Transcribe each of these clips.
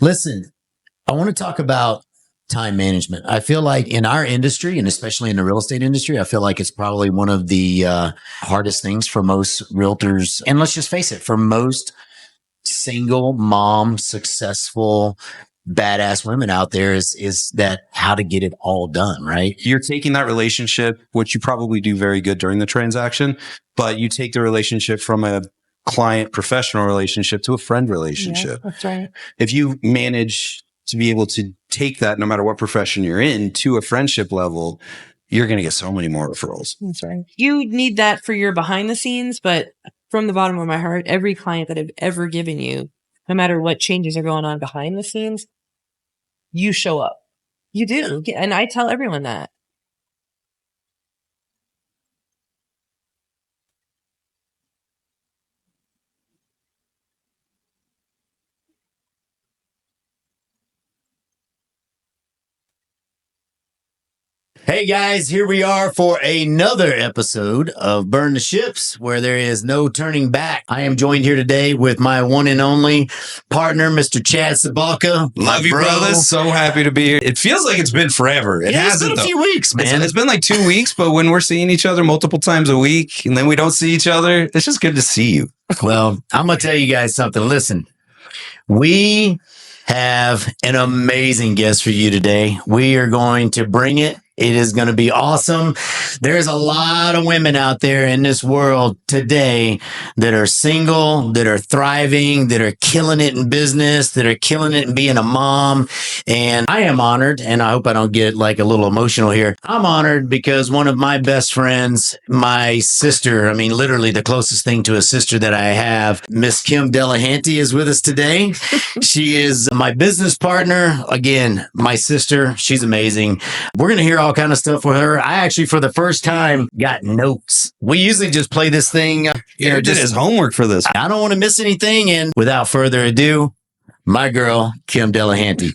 Listen, I want to talk about time management. I feel like in our industry, and especially in the real estate industry, I feel like it's probably one of the hardest things for most realtors. And let's just face it, for most single mom, successful, badass women out there is that how to get it all done, right? You're taking that relationship, which you probably do very good during the transaction, but you take the relationship from a client professional relationship to a friend relationship. Yeah, that's right. If you manage to be able to take that, no matter what profession you're in, to a friendship level, you're going to get so many more referrals. That's right. You need that for your behind the scenes, but from the bottom of my heart, every client that I've ever given you, no matter what changes are going on behind the scenes, you show up. You do. And I tell everyone that. Hey guys, here we are for another episode of Burn the Ships, where there is no turning back. I am joined here today with my one and only partner, Mr. Chad Cabalka. Love you, brother. So happy to be here. It feels like it's been forever. It hasn't, been a few weeks, man. It's been like 2 weeks, but when we're seeing each other multiple times a week and then we don't see each other, it's just good to see you. Well, I'm going to tell you guys something. Listen, we have an amazing guest for you today. We are going to bring it. It is going to be awesome. There's a lot of women out there in this world today that are single, that are thriving, that are killing it in business, that are killing it in being a mom. And I am honored, and I hope I don't get like a little emotional here. I'm honored because one of my best friends, my sister, I mean, literally the closest thing to a sister that I have, Miss Kim Delahanty is with us today. She is my business partner. Again, my sister. She's amazing. We're going to hear all kind of stuff with her. I actually, for the first time, got notes. We usually just play this thing. Garrett did his homework for this. I don't want to miss anything. And without further ado, my girl, Kim Delahanty.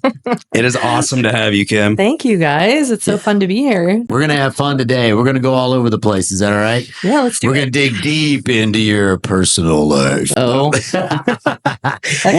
It is awesome to have you, Kim. Thank you, guys. It's so fun to be here. We're going to have fun today. We're going to go all over the place. Is that all right? Yeah, let's do it. We're going to dig deep into your personal life. Oh.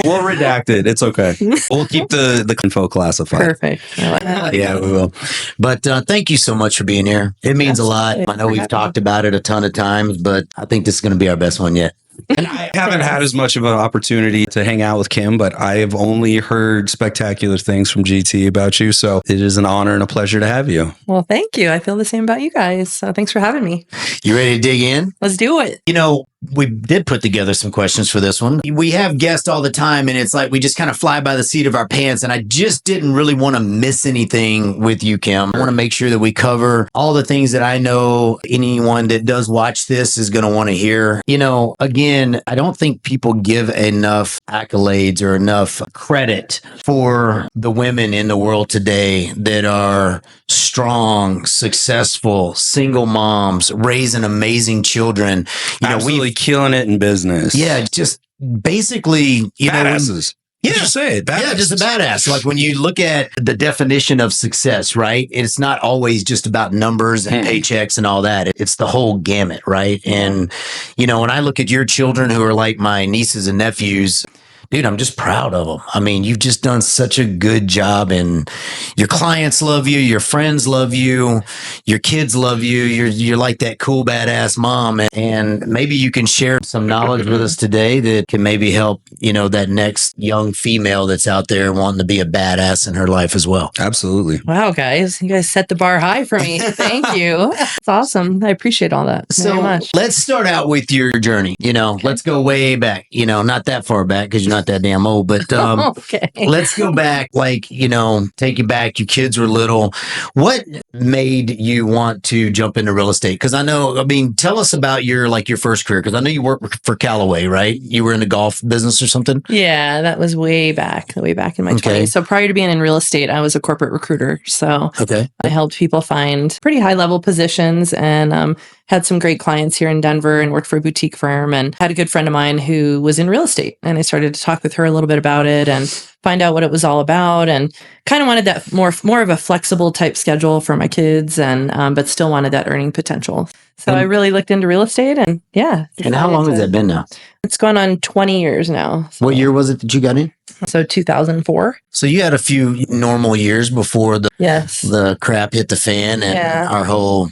We'll redact it. It's okay. We'll keep the info classified. Perfect. I like that. Yeah, we will. But thank you so much for being here. It means a lot. I know we've talked about it a ton of times, but I think this is going to be our best one yet. And I haven't had as much of an opportunity to hang out with Kim, but I have only heard spectacular things from GT about you. So it is an honor and a pleasure to have you. Well, thank you. I feel the same about you guys. So thanks for having me. You ready to dig in? Let's do it. You know, we did put together some questions for this one. We have guests all the time, and it's like we just kind of fly by the seat of our pants. And I just didn't really want to miss anything with you, Kim. I want to make sure that we cover all the things that I know anyone that does watch this is going to want to hear. You know, again, I don't think people give enough accolades or enough credit for the women in the world today that are strong, successful, single moms, raising amazing children. You know, Absolutely killing it in business. yeah, just basically, you Badasses. know, Just say it. yeah, just a badass. Like when you look at the definition of success, right? It's not always just about numbers and paychecks and all that. It's the whole gamut, right? And, you know, when I look at your children who are like my nieces and nephews, dude, I'm just proud of them. I mean, you've just done such a good job, and your clients love you, your friends love you, your kids love you. You're like that cool, badass mom. And maybe you can share some knowledge with us today that can maybe help, you know, that next young female that's out there wanting to be a badass in her life as well. Absolutely. Wow, guys. You guys set the bar high for me. Thank you. It's awesome. I appreciate all that very much. Let's start out with your journey. You know, let's go way back, you know, not that far back because you're not that damn old, but Okay. let's go back, like, you know, take you back. Your kids were little. What made you want to jump into real estate? Because I know, I mean, tell us about your first career, because I know you worked for Callaway, right? You were in the golf business or something? Yeah, that was way back in my Okay. 20s. So prior to being in real estate, I was a corporate recruiter. So Okay. I helped people find pretty high level positions, and had some great clients here in Denver, and worked for a boutique firm, and had a good friend of mine who was in real estate. And I started to talk with her a little bit about it and find out what it was all about, and kind of wanted that more of a flexible type schedule for my kids, and but still wanted that earning potential. So I really looked into real estate, and yeah. And how long has that been now? It's going on 20 years now. So. What year was it that you got in? So 2004. So you had a few normal years before Yes. the crap hit the fan and our whole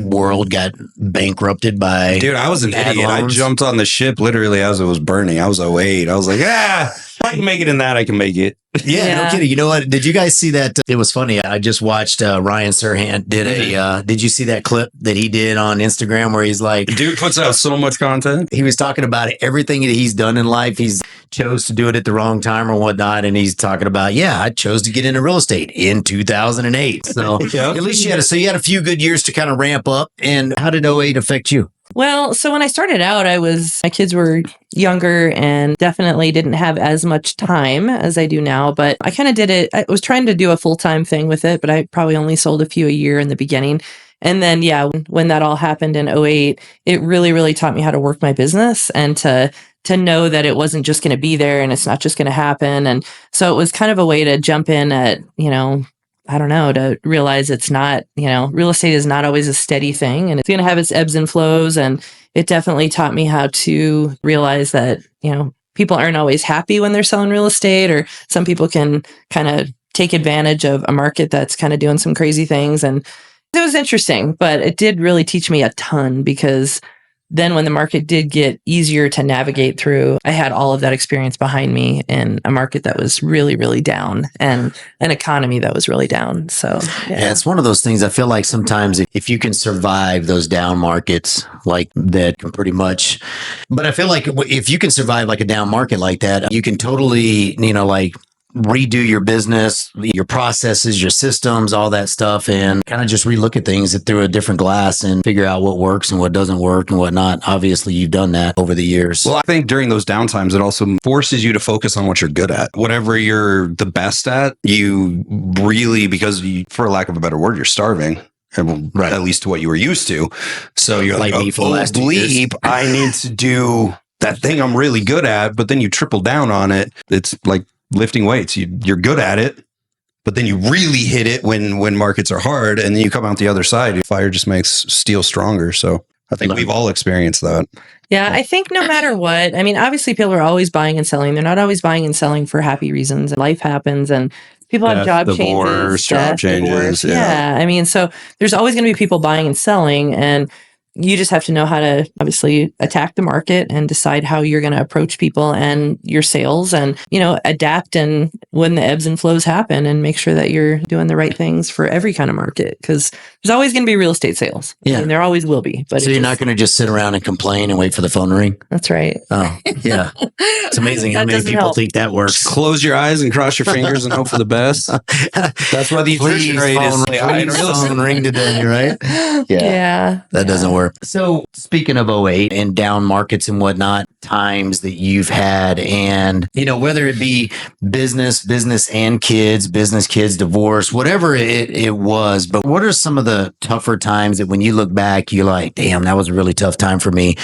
world got bankrupted by. Dude, I was an bad idiot. I loans. jumped on the ship literally as it was burning. I was 08. I was like, if I can make it in that, I can make it. Yeah, no kidding. You know what? Did you guys see that? It was funny. I just watched Ryan Serhant did did you see that clip that he did on Instagram where he's like, Dude puts out so much content. he was talking about everything that he's done in life. He's chose to do it at the wrong time or whatnot. And he's talking about, I chose to get into real estate in 2008. So at least you had a few good years to kind of ramp up. And how did '08 affect you? Well, so when I started out, my kids were younger and definitely didn't have as much time as I do now, but I kind of did it. I was trying to do a full-time thing with it, but I probably only sold a few a year in the beginning. And then, when that all happened in '08, it really, really taught me how to work my business and to know that it wasn't just going to be there and it's not just going to happen. And so it was kind of a way to jump in at, I don't know, to realize it's not, real estate is not always a steady thing and it's going to have its ebbs and flows. And it definitely taught me how to realize that, people aren't always happy when they're selling real estate, or some people can kind of take advantage of a market that's kind of doing some crazy things. And it was interesting, but it did really teach me a ton, because then when the market did get easier to navigate through, I had all of that experience behind me in a market that was really, really down and an economy that was really down. So, yeah, it's one of those things. I feel like sometimes if you can survive those down markets like that, can pretty much, but I feel like if you can survive like a down market like that, you can totally, redo your business, your processes, your systems, all that stuff, and kind of just relook at things through a different glass and figure out what works and what doesn't work and whatnot. Obviously, you've done that over the years. Well, I think during those downtimes, it also forces you to focus on what you're good at. Whatever you're the best at, you really, for lack of a better word, you're starving. Right. At least to what you were used to. So you're like, I need to do that thing I'm really good at, but then you triple down on it. It's like lifting weights. You're good at it, but then you really hit it when markets are hard, and then you come out the other side. Fire just makes steel stronger. So I think we've all experienced that. Yeah, I think no matter what, I mean, obviously people are always buying and selling. They're not always buying and selling for happy reasons. Life happens and people have job changes. Yeah. I mean, so there's always going to be people buying and selling, and you just have to know how to obviously attack the market and decide how you're going to approach people and your sales, and, adapt and when the ebbs and flows happen, and make sure that you're doing the right things for every kind of market, because there's always going to be real estate sales. Yeah. I mean, there always will be. But so you're not going to just sit around and complain and wait for the phone to ring? That's right. Oh, yeah. It's amazing how many people think that works. Just close your eyes and cross your fingers and hope for the best. That's why the attrition rate is high in real estate. Phone ring today, right? Yeah. That doesn't work. So speaking of '08 and down markets and whatnot, times that you've had, and, whether it be business and kids, business, kids, divorce, whatever it was, but what are some of the tougher times that when you look back, you're like, damn, that was a really tough time for me,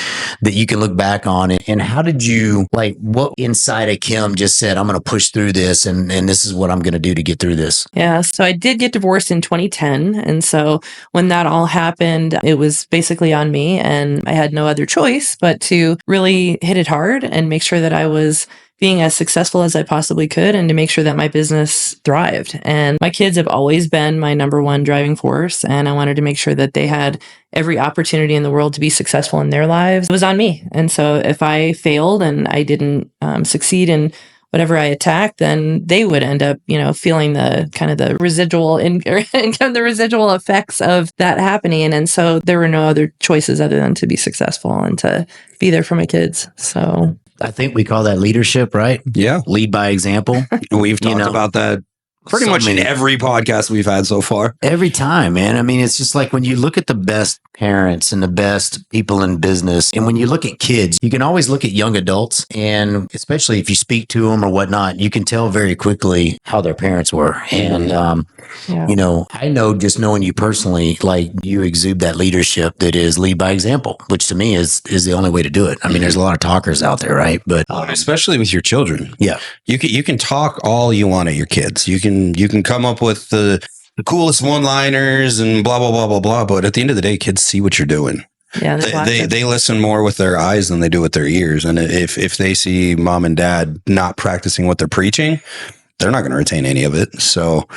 that you can look back on it? And how did you, what inside of Kim just said, I'm going to push through this, and this is what I'm going to do to get through this? Yeah. So I did get divorced in 2010. And so when that all happened, it was basically on me, and I had no other choice but to really hit it hard and make sure that I was being as successful as I possibly could, and to make sure that my business thrived. And my kids have always been my number one driving force, and I wanted to make sure that they had every opportunity in the world to be successful in their lives. It was on me. And so if I failed and I didn't succeed in whatever I attacked, then they would end up, feeling the kind of the residual income, the residual effects of that happening. And so there were no other choices other than to be successful and to be there for my kids. So I think we call that leadership, right? Yeah. Lead by example. We've talked about that pretty much in every podcast we've had so far. Every time, man. I mean, it's just like when you look at the best parents and the best people in business, and when you look at kids, you can always look at young adults, and especially if you speak to them or whatnot, you can tell very quickly how their parents were. And, I know, just knowing you personally, you exude that leadership that is lead by example, which to me is the only way to do it. I mean, there's a lot of talkers out there, right? But especially with your children. Yeah. You can talk all you want at your kids. You can come up with the coolest one-liners and blah, blah, blah, blah, blah. But at the end of the day, kids see what you're doing. Yeah, they listen more with their eyes than they do with their ears. And if they see mom and dad not practicing what they're preaching, they're not going to retain any of it. So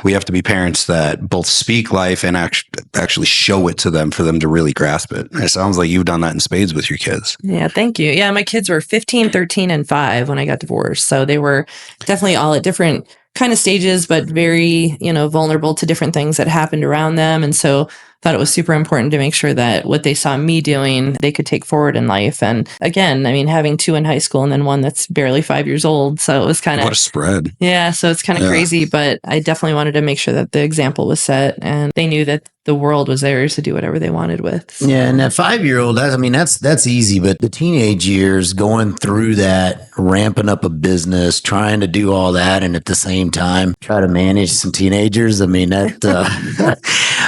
we have to be parents that both speak life and actually show it to them for them to really grasp it. It sounds like you've done that in spades with your kids. Yeah, thank you. Yeah, my kids were 15, 13, and 5 when I got divorced. So they were definitely all at different kind of stages, but very, vulnerable to different things that happened around them. And so thought it was super important to make sure that what they saw me doing, they could take forward in life. And again, I mean, having 2 in high school and then one that's barely 5 years old. So it was kind of... What a spread. Yeah, so it's kind of crazy, but I definitely wanted to make sure that the example was set and they knew that the world was theirs to do whatever they wanted with. So. Yeah, and that 5-year-old, that's easy, but the teenage years, going through that, ramping up a business, trying to do all that, and at the same time try to manage some teenagers. I mean, that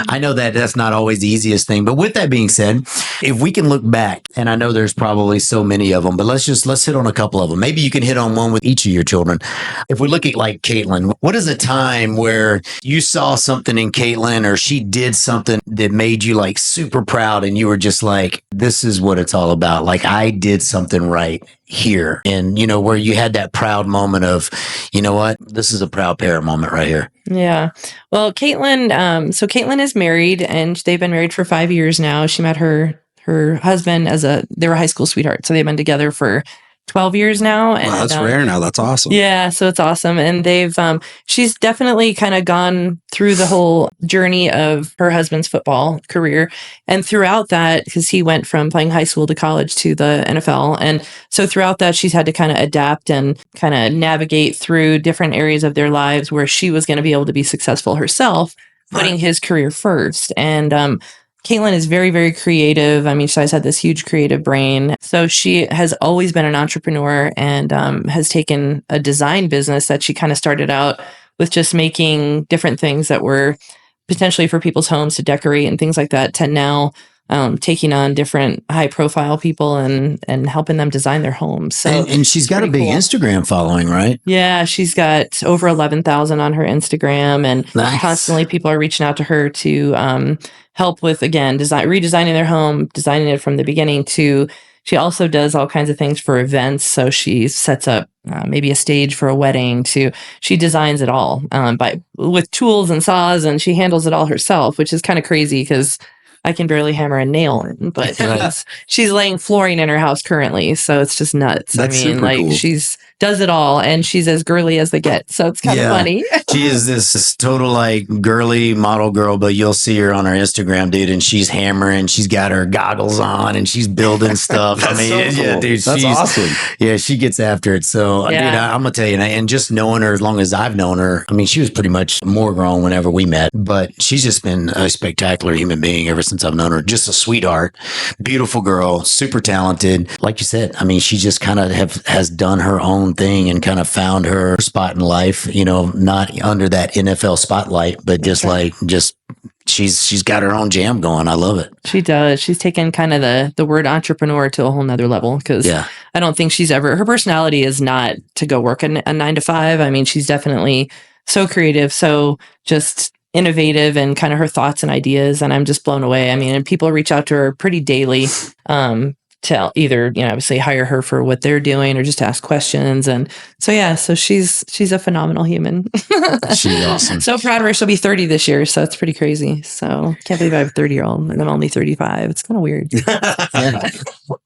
I know that that's not always the easiest thing. But with that being said, if we can look back, and I know there's probably so many of them, but let's hit on a couple of them. Maybe you can hit on one with each of your children. If we look at like Caitlin, what is a time where you saw something in Caitlin or she did something that made you like super proud and you were just like, this is what it's all about. Like I did something right here. And, where you had that proud moment of, you know what, this is a proud parent moment right here. Yeah. Well, Caitlin, so Caitlin is married and they've been married for 5 years now. She met her husband they were high school sweethearts. So they've been together for 12 years now. And, wow, that's rare now. That's awesome. Yeah, so it's awesome. And she's definitely kind of gone through the whole journey of her husband's football career. And throughout that, because he went from playing high school to college to the NFL. And so throughout that, she's had to kind of adapt and kind of navigate through different areas of their lives where she was going to be able to be successful herself, putting his career first. And, Caitlin is very, very creative. I mean, she's always had this huge creative brain. So she has always been an entrepreneur and has taken a design business that she kind of started out with just making different things that were potentially for people's homes to decorate and things like that, to now taking on different high profile people and helping them design their homes. So and she's got a big Instagram following, right? Yeah, she's got over 11,000 on her Instagram, and constantly people are reaching out to her to help with, again, redesigning their home, designing it from the beginning to, she also does all kinds of things for events. So she sets up maybe a stage for a wedding she designs it all with tools and saws, and she handles it all herself, which is kind of crazy because I can barely hammer a nail in, but she's laying flooring in her house currently. So it's just nuts. That's super cool. She's does it all, and she's as girly as they get. So it's kind of funny. She is this total like girly model girl, but you'll see her on her Instagram, dude, and she's hammering. She's got her goggles on and she's building stuff. That's so cool. Yeah, dude, that's awesome. Yeah, she gets after it. So, dude, I'm gonna tell you, and just knowing her as long as I've known her, I mean, she was pretty much more grown whenever we met, but she's just been a spectacular human being ever since I've known her. Just a sweetheart, beautiful girl, super talented. Like you said, I mean, she just kind of has done her own thing and kind of found her spot in life, not under that NFL spotlight, but just she's got her own jam going. I love it. She does. She's taken kind of the word entrepreneur to a whole nother level, because I don't think her personality is not to go work a 9 to 5. I mean, she's definitely so creative, so just innovative, and kind of her thoughts and ideas. And I'm just blown away. I mean, and people reach out to her pretty daily, to either, obviously hire her for what they're doing or just ask questions. And so she's a phenomenal human. She's awesome. So proud of her. She'll be 30 this year. So it's pretty crazy. So can't believe I have a 30-year-old and I'm only 35. It's kind of weird. Yeah.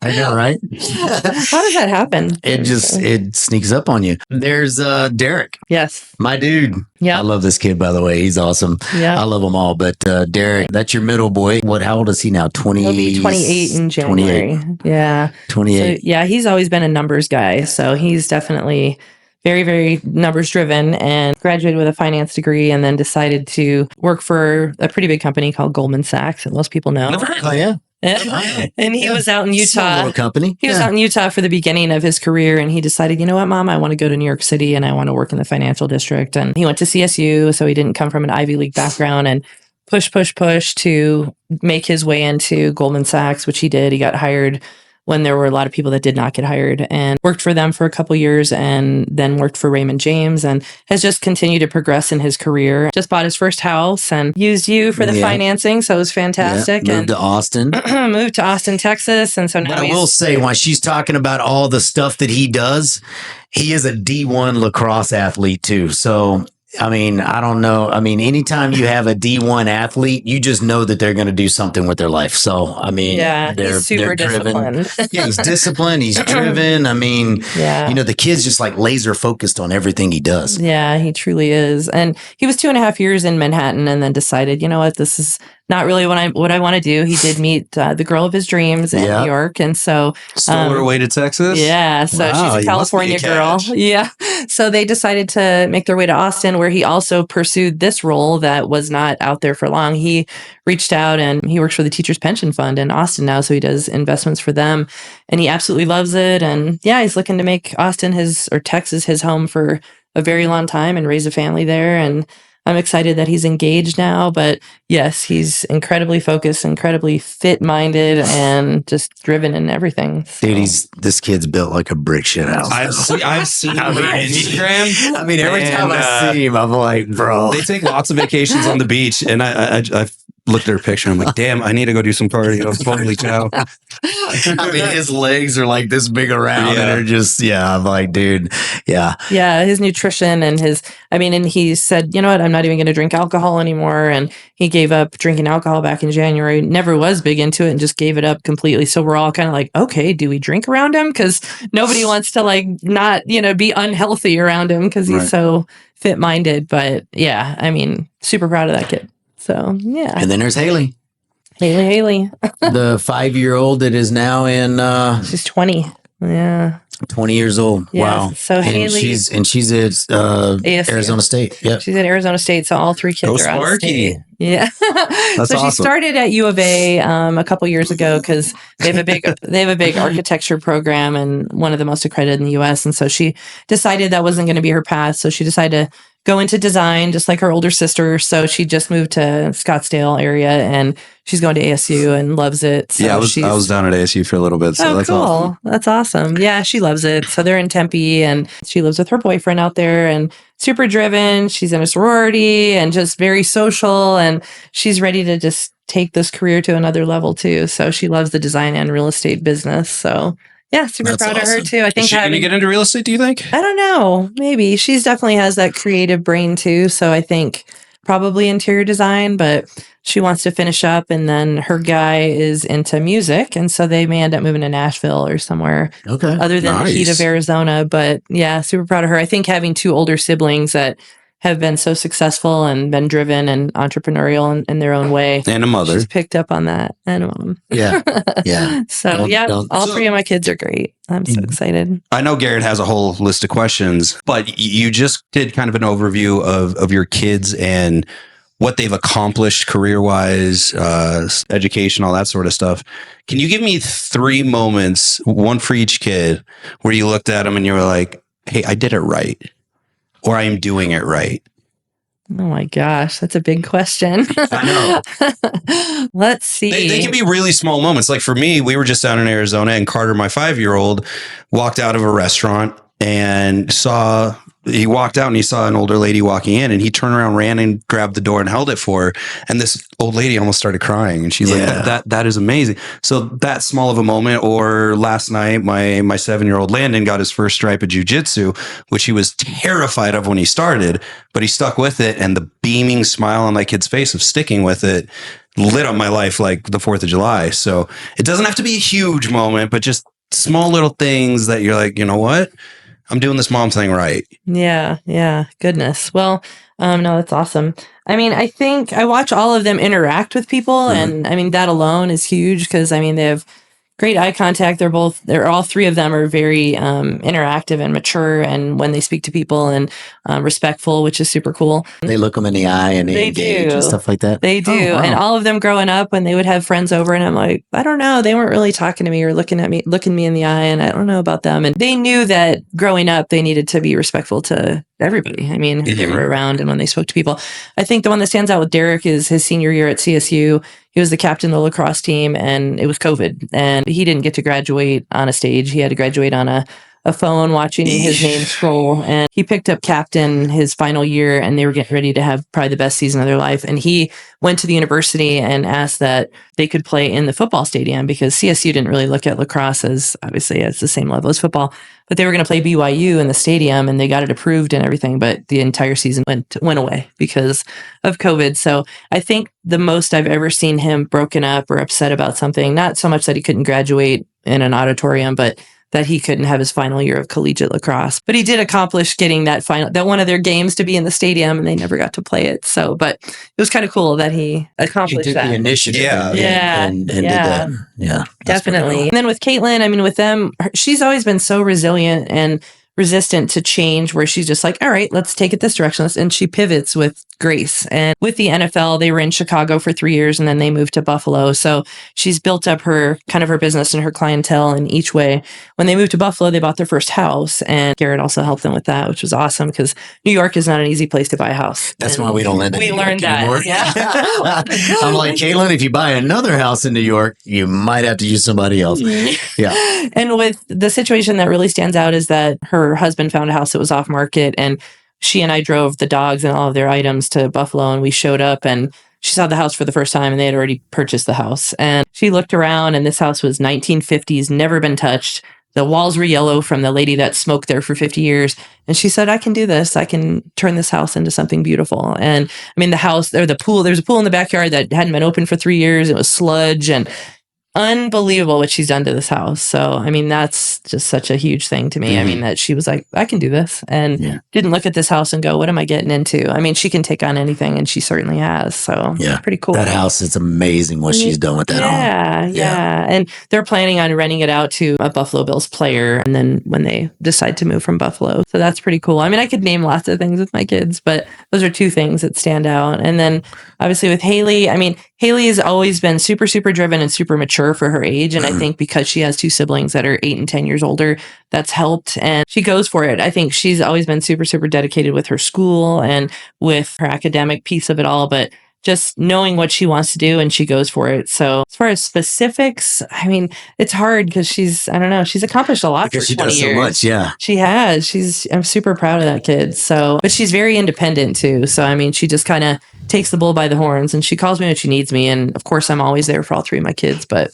I know, right? How does that happen? It sneaks up on you. There's Derek. Yes. My dude. Yeah. I love this kid, by the way. He's awesome. Yeah. I love them all. But Derek, that's your middle boy. How old is he now? 28 in January. 28. Yeah. 28. So, he's always been a numbers guy. So he's definitely very, very numbers driven, and graduated with a finance degree and then decided to work for a pretty big company called Goldman Sachs, that most people know. Oh, yeah. And he was out in Utah. Little company. He was out in Utah for the beginning of his career, and he decided, you know what, Mom, I want to go to New York City and I want to work in the financial district. And he went to CSU, so he didn't come from an Ivy League background, and push to make his way into Goldman Sachs, which he did. He got hired when there were a lot of people that did not get hired, and worked for them for a couple years and then worked for Raymond James and has just continued to progress in his career. Just bought his first house and used you for the financing. So it was fantastic. Yeah, moved to Austin. Moved to Austin, Texas. And so now I will say, when she's talking about all the stuff that he does, he is a D1 lacrosse athlete too. So I mean, I don't know. I mean, anytime you have a D1 athlete, you just know that they're going to do something with their life. So, I mean, he's super disciplined. Yeah, he's disciplined. He's driven. I mean, the kid's just like laser focused on everything he does. Yeah, he truly is. And he was 2.5 years in Manhattan and then decided, you know what, this is not really what I want to do. He did meet the girl of his dreams in New York. And so stole her away to Texas. Yeah. So she's a California girl. Yeah. So they decided to make their way to Austin, where he also pursued this role that was not out there for long. He reached out and he works for the Teachers Pension Fund in Austin now. So he does investments for them and he absolutely loves it. And he's looking to make Austin Texas his home for a very long time and raise a family there. And I'm excited that he's engaged now, but yes, he's incredibly focused, incredibly fit-minded, and just driven in everything. So. Dude, this kid's built like a brick shit house. I've seen him on Instagram. I mean, every time I see him, I'm like, bro. They take lots of vacations on the beach, and I've looked at her picture. I'm like, damn, I need to go do some cardio. Holy cow. I mean, his legs are like this big around and they're just, I'm like, dude, Yeah, his nutrition and and he said, you know what, I'm not even going to drink alcohol anymore. And he gave up drinking alcohol back in January, never was big into it and just gave it up completely. So we're all kind of like, okay, do we drink around him? Because nobody wants to not, be unhealthy around him because he's so fit-minded. But I mean, super proud of that kid. So, And then there's Haley. Haley. The 5-year-old that is now in... she's 20. Yeah. 20 years old. Yeah. Wow. So Haley... She's at Arizona State. Yep. She's at Arizona State, so all 3 kids are out of state. Yeah. That's so awesome. She started at U of A a couple years ago because they have a big architecture program and one of the most accredited in the U.S. And so she decided that wasn't going to be her path. So she decided to go into design, just like her older sister. So she just moved to Scottsdale area and she's going to ASU and loves it. So I was down at ASU for a little bit. So that's cool. awesome. That's awesome. Yeah, she loves it. So they're in Tempe and she lives with her boyfriend out there and super driven. She's in a sorority and just very social. And she's ready to just take this career to another level too. So she loves the design and real estate business. So super proud of her too. I think is she going to get into real estate, do you think? I don't know. Maybe. She's definitely has that creative brain too. So I think probably interior design, but she wants to finish up and then her guy is into music. And so they may end up moving to Nashville or somewhere other than the heat of Arizona. But super proud of her. I think having 2 older siblings that have been so successful and been driven and entrepreneurial in their own way. And a mother. She's picked up on that. And a mom. Yeah. So, all 3 of my kids are great. I'm so excited. I know Garrett has a whole list of questions, but you just did kind of an overview of your kids and what they've accomplished career-wise, education, all that sort of stuff. Can you give me 3 moments, one for each kid, where you looked at them and you were like, hey, I did it right. Or I am doing it right? Oh my gosh, that's a big question. I know. Let's see. They can be really small moments. Like for me, we were just down in Arizona and Carter, my 5-year-old, walked out of a restaurant and he walked out and he saw an older lady walking in and he turned around, ran and grabbed the door and held it for her. And this old lady almost started crying and she's like, that is amazing. So that small of a moment. Or last night, my 7-year-old Landon got his first stripe of jujitsu, which he was terrified of when he started, but he stuck with it. And the beaming smile on my kid's face of sticking with it lit up my life like the 4th of July. So it doesn't have to be a huge moment, but just small little things that you're like, you know what? I'm doing this mom thing right. Yeah. Goodness. Well, no, that's awesome. I mean, I think I watch all of them interact with people. And I mean, that alone is huge because I mean, they have great eye contact. All 3 of them are very interactive and mature. And when they speak to people and respectful, which is super cool. They look them in the eye and they engage and stuff like that. They do. Oh, wow. And all of them growing up when they would have friends over and I'm like, I don't know. They weren't really talking to me or looking me in the eye. And I don't know about them. And they knew that growing up, they needed to be respectful to everybody. I mean, they were around and when they spoke to people. I think the one that stands out with Derek is his senior year at CSU. He he was the captain of the lacrosse team, and it was COVID, and he didn't get to graduate on a stage. He had to graduate on a phone watching his name scroll, and he picked up captain his final year, and they were getting ready to have probably the best season of their life. And he went to the university and asked that they could play in the football stadium, because CSU didn't really look at lacrosse as obviously as the same level as football, but they were going to play BYU in the stadium, and they got it approved and everything, but the entire season went away because of COVID. So I think the most I've ever seen him broken up or upset about something, not so much that he couldn't graduate in an auditorium, but that he couldn't have his final year of collegiate lacrosse. But he did accomplish getting that one of their games to be in the stadium, and they never got to play it. So, but it was kind of cool that he accomplished he took that. the initiative. And did that. Yeah, definitely. Cool. And then with Caitlin, I mean, with them, she's always been so resilient and resistant to change, where she's just like, all right, let's take it this direction. And she pivots with grace. And with the NFL, they were in Chicago for 3 years, and then they moved to Buffalo. So she's built up her business and her clientele in each way. When they moved to Buffalo, they bought their first house, and Garrett also helped them with that, which was awesome, because New York is not an easy place to buy a house. That's why we don't live in New York learned that. Anymore. Yeah. I'm like, Caitlin, if you buy another house in New York, you might have to use somebody else. Yeah. And with the situation that really stands out is that her husband found a house that was off market, and she and I drove the dogs and all of their items to Buffalo, and we showed up, and she saw the house for the first time, and they had already purchased the house. And she looked around, and this house was 1950s, never been touched. The walls were yellow from the lady that smoked there for 50 years. And she said, I can do this. I can turn this house into something beautiful. And I mean, the house, or the pool, there's a pool in the backyard that hadn't been open for 3 years. It was sludge, and unbelievable what she's done to this house. So, I mean, that's just such a huge thing to me. Mm-hmm. I mean, that she was like, I can do this, and didn't look at this house and go, what am I getting into? I mean, she can take on anything, and she certainly has. So, pretty cool. That house, it's amazing what she's done with that home. Yeah. And they're planning on renting it out to a Buffalo Bills player, and then when they decide to move from Buffalo. So that's pretty cool. I mean, I could name lots of things with my kids, but those are two things that stand out. And then obviously with Haley, I mean, Haley has always been super, super driven and super mature for her age. And I think because she has two siblings that are 8 and 10 years older, that's helped. And she goes for it. I think she's always been super, super dedicated with her school and with her academic piece of it all, but just knowing what she wants to do, and she goes for it. So as far as specifics, I mean, it's hard because she's accomplished a lot because for 20 years. She does so much, yeah. She has. I'm super proud of that kid. So, but she's very independent too. So, I mean, she just kind of takes the bull by the horns, and she calls me when she needs me. And of course, I'm always there for all 3 of my kids, but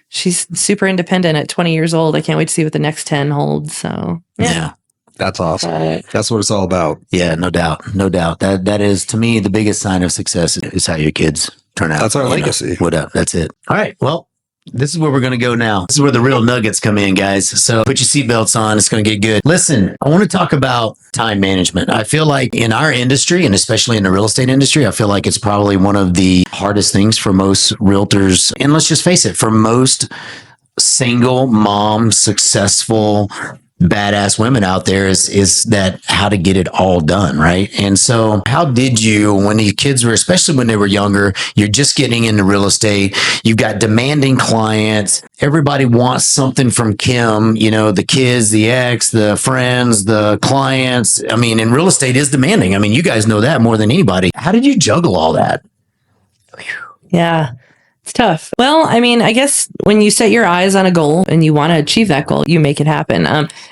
she's super independent at 20 years old. I can't wait to see what the next 10 holds. So, yeah. That's awesome. That's what it's all about. Yeah, no doubt. No doubt. That is, to me, the biggest sign of success is how your kids turn out. That's our legacy. What up? That's it. All right. Well, this is where we're going to go now. This is where the real nuggets come in, guys. So put your seatbelts on. It's going to get good. Listen, I want to talk about time management. I feel like in our industry, and especially in the real estate industry, I feel like it's probably one of the hardest things for most realtors. And let's just face it, for most single mom, successful, badass women out there is that how to get it all done, right? And so how did you, when your kids were, especially when they were younger, you're just getting into real estate, you've got demanding clients, everybody wants something from Kim, you know, the kids, the ex, the friends, the clients. I mean, and real estate is demanding. I mean, you guys know that more than anybody. How did you juggle all that? Yeah. It's tough. Well, I mean, I guess when you set your eyes on a goal and you want to achieve that goal, you make it happen.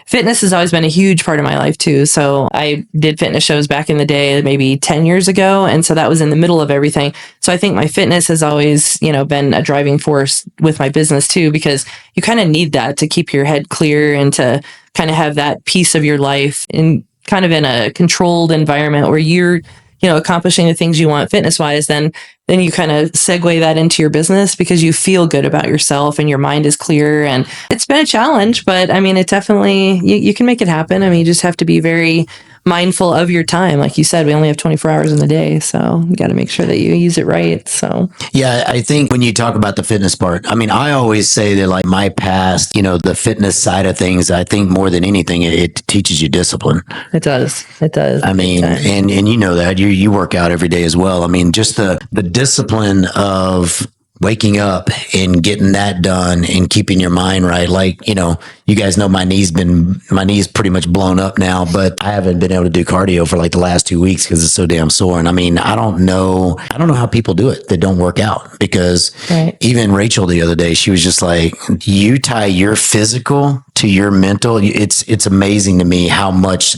Fitness has always been a huge part of my life too. So I did fitness shows back in the day, maybe 10 years ago. And so that was in the middle of everything. So I think my fitness has always, been a driving force with my business too, because you kind of need that to keep your head clear and to kind of have that piece of your life in kind of in a controlled environment where you're accomplishing the things you want fitness wise, then you kind of segue that into your business because you feel good about yourself and your mind is clear. And it's been a challenge, but I mean, it definitely, you can make it happen. I mean, you just have to be very mindful of your time. Like you said, we only have 24 hours in the day. So you got to make sure that you use it right. So, yeah, I think when you talk about the fitness part, I mean, I always say that like my past, the fitness side of things, I think more than anything, it teaches you discipline. It does. It does. I mean, and you know that you work out every day as well. I mean, just the discipline of waking up and getting that done and keeping your mind right. Like, you guys know my knee's pretty much blown up now, but I haven't been able to do cardio for like the last 2 weeks because it's so damn sore. And I mean, I don't know how people do it that don't work out, because even Rachel the other day, she was just like, you tie your physical to your mental. It's amazing to me how much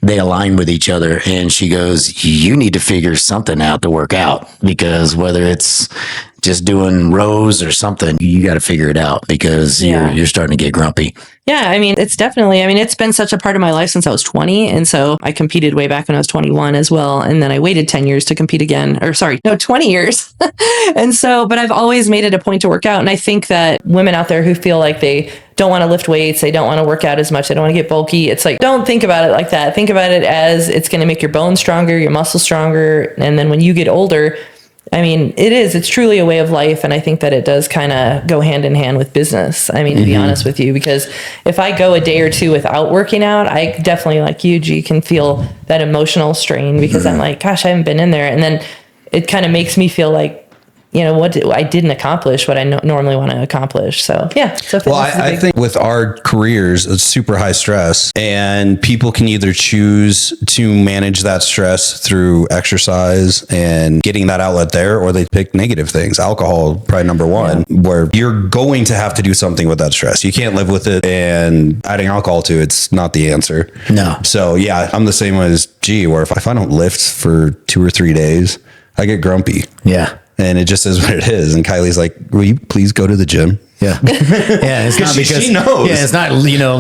they align with each other. And she goes, you need to figure something out to work out, because whether it's just doing rows or something, you got to figure it out, because you're starting to get grumpy. Yeah, I mean, it's been such a part of my life since I was 20. And so I competed way back when I was 21 as well. And then I waited 10 years to compete again, 20 years. And so, but I've always made it a point to work out. And I think that women out there who feel like they don't want to lift weights, they don't want to work out as much, they don't want to get bulky, it's like, don't think about it like that. Think about it as it's going to make your bones stronger, your muscles stronger. And then when you get older, I mean, it's truly a way of life. And I think that it does kind of go hand in hand with business. I mean, to be honest with you, because if I go a day or two without working out, I definitely, like you, G, can feel that emotional strain, because I'm like, gosh, I haven't been in there. And then it kind of makes me feel like, I didn't accomplish what I normally want to accomplish. So, yeah. So I think with our careers, it's super high stress, and people can either choose to manage that stress through exercise and getting that outlet there, or they pick negative things. Alcohol, probably number one, where you're going to have to do something with that stress. You can't live with it, and adding alcohol to it's not the answer. No. So, yeah, I'm the same way as G, where if I don't lift for 2 or 3 days, I get grumpy. Yeah. And it just is what it is. And Kylie's like, will you please go to the gym? Yeah. Yeah. It's not because she knows. Yeah. It's not,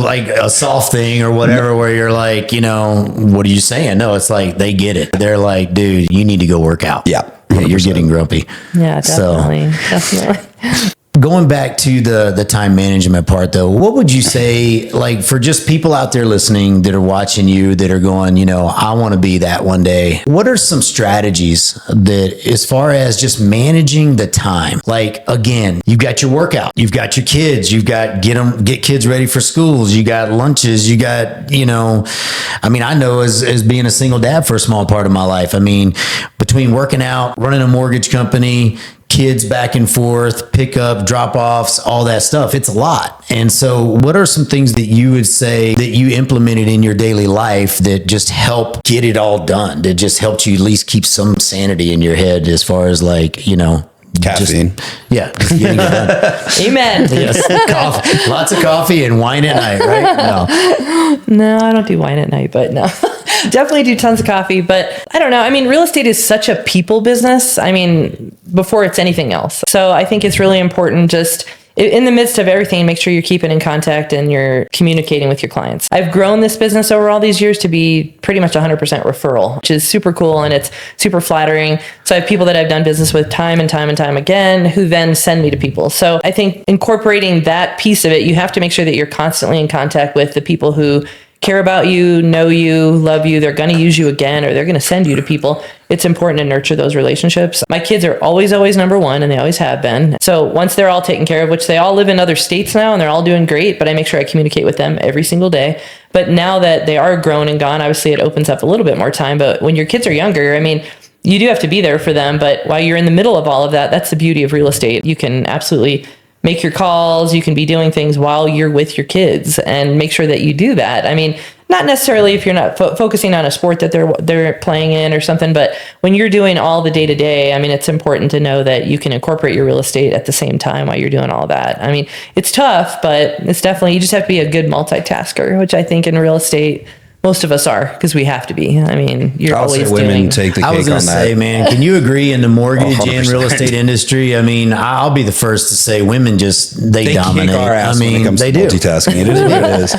like a soft thing or whatever, where you're like, what are you saying? No, it's like, they get it. They're like, dude, you need to go work out. Yeah. You're getting grumpy. Yeah, definitely. Definitely. Going back to the time management part, though, what would you say, like, for just people out there listening that are watching you, that are going, I want to be that one day? What are some strategies that, as far as just managing the time? Like, again, you've got your workout, you've got your kids, you've got get kids ready for schools, you got lunches, you got, I know as being a single dad for a small part of my life, between working out, running a mortgage company, kids back and forth, pick up, drop offs, all that stuff, it's a lot. And so what are some things that you would say that you implemented in your daily life that just help get it all done, that just helped you at least keep some sanity in your head, as far as caffeine? Just getting it done. Amen. Yes. Coffee. Lots of coffee and wine at night, right? No, I don't do wine at night, but no. Definitely do tons of coffee, but I don't know. Real estate is such a people business. Before it's anything else. So I think it's really important, just in the midst of everything, make sure you're keeping in contact and you're communicating with your clients. I've grown this business over all these years to be pretty much 100% referral, which is super cool, and it's super flattering. So I have people that I've done business with time and time and time again, who then send me to people. So I think incorporating that piece of it, you have to make sure that you're constantly in contact with the people who care about you, know you, love you. They're going to use you again, or they're going to send you to people. It's important to nurture those relationships. My kids are always number one, and they always have been. So once they're all taken care of, which they all live in other states now, and they're all doing great, but I make sure I communicate with them every single day. But now that they are grown and gone, obviously it opens up a little bit more time. But when your kids are younger, you do have to be there for them. But while you're in the middle of all of that, that's the beauty of real estate. You can absolutely make your calls. You can be doing things while you're with your kids, and make sure that you do that. Not necessarily if you're not focusing on a sport that they're playing in or something, but when you're doing all the day to day, it's important to know that you can incorporate your real estate at the same time while you're doing all that. It's tough, but it's definitely, you just have to be a good multitasker, which I think in real estate, most of us are, because we have to be. You're always women take the cake on that. I was going to say, man, can you agree in the mortgage and real estate industry? I'll be the first to say women they dominate. Kick our ass when it comes to multitasking. It is what it is.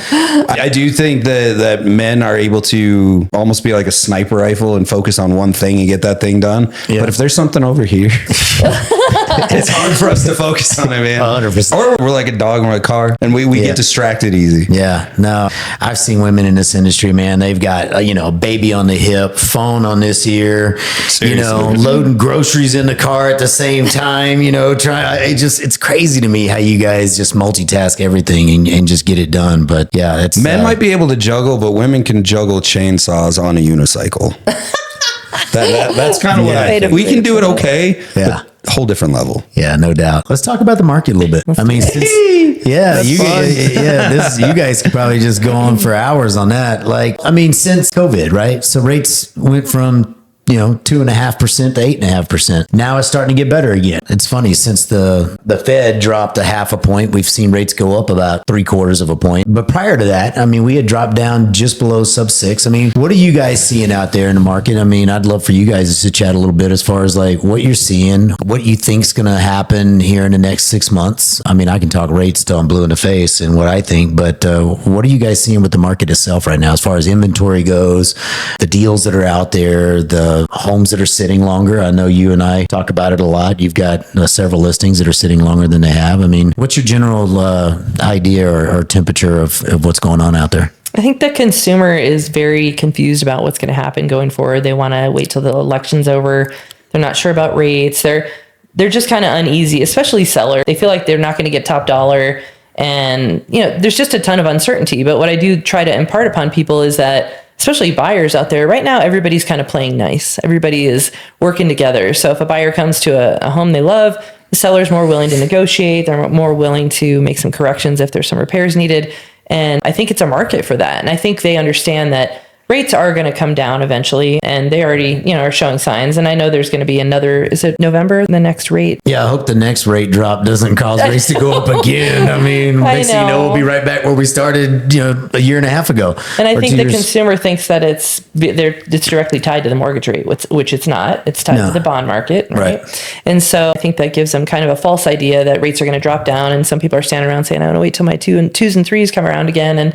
I do think that men are able to almost be like a sniper rifle and focus on one thing and get that thing done. Yeah. But if there's something over here, it's hard for us to focus on it, man. 100%. Or we're like a dog in a car, and we get distracted easy. Yeah, no, I've seen women in this industry, man. They've got a baby on the hip, phone on this ear, Seriously. Loading groceries in the car at the same time. It's crazy to me how you guys just multitask everything and just get it done. But yeah, men might be able to juggle, but women can juggle chainsaws on a unicycle. That's kind of what I think. We can do it okay. Yeah. whole different level. Yeah, no doubt. Let's talk about the market a little bit. I mean, since, you guys could probably just go on for hours on that. Like, I mean, since COVID, right? So rates went from 2.5% to 8.5%. Now it's starting to get better again. It's funny, since the Fed dropped a 0.5 point, we've seen rates go up about 0.75 of a point. But prior to that, I mean, we had dropped down just below sub-6. I mean, what are you guys seeing out there in the market? I mean, I'd love for you guys to chat a little bit as far as like what you're seeing, what you think's going to happen here in the next 6 months. I mean, I can talk rates till I'm blue in the face and what I think, but what are you guys seeing with the market itself right now as far as inventory goes, the deals that are out there, the homes that are sitting longer? I know you and I talk about it a lot. You've got several listings that are sitting longer than they have. I mean, what's your general idea or temperature of what's going on out there? I think the consumer is very confused about what's going to happen going forward. They want to wait till the election's over. They're not sure about rates. They're just kind of uneasy, especially sellers. They feel like they're not going to get top dollar. And, there's just a ton of uncertainty. But what I do try to impart upon people is that, especially buyers out there right now, everybody's kind of playing nice. Everybody is working together. So if a buyer comes to a home they love, the seller's more willing to negotiate. They're more willing to make some corrections if there's some repairs needed. And I think it's a market for that. And I think they understand that rates are going to come down eventually, and they already, are showing signs. And I know there's going to be another, is it November, the next rate? Yeah, I hope the next rate drop doesn't cause rates to go up again. I mean, next thing you know, we'll be right back where we started, a year and a half ago. And I think the consumer thinks that it's directly tied to the mortgage rate, which it's not. It's tied to the bond market, right? And so I think that gives them kind of a false idea that rates are going to drop down. And some people are standing around saying, I want to wait till my twos and threes come around again. And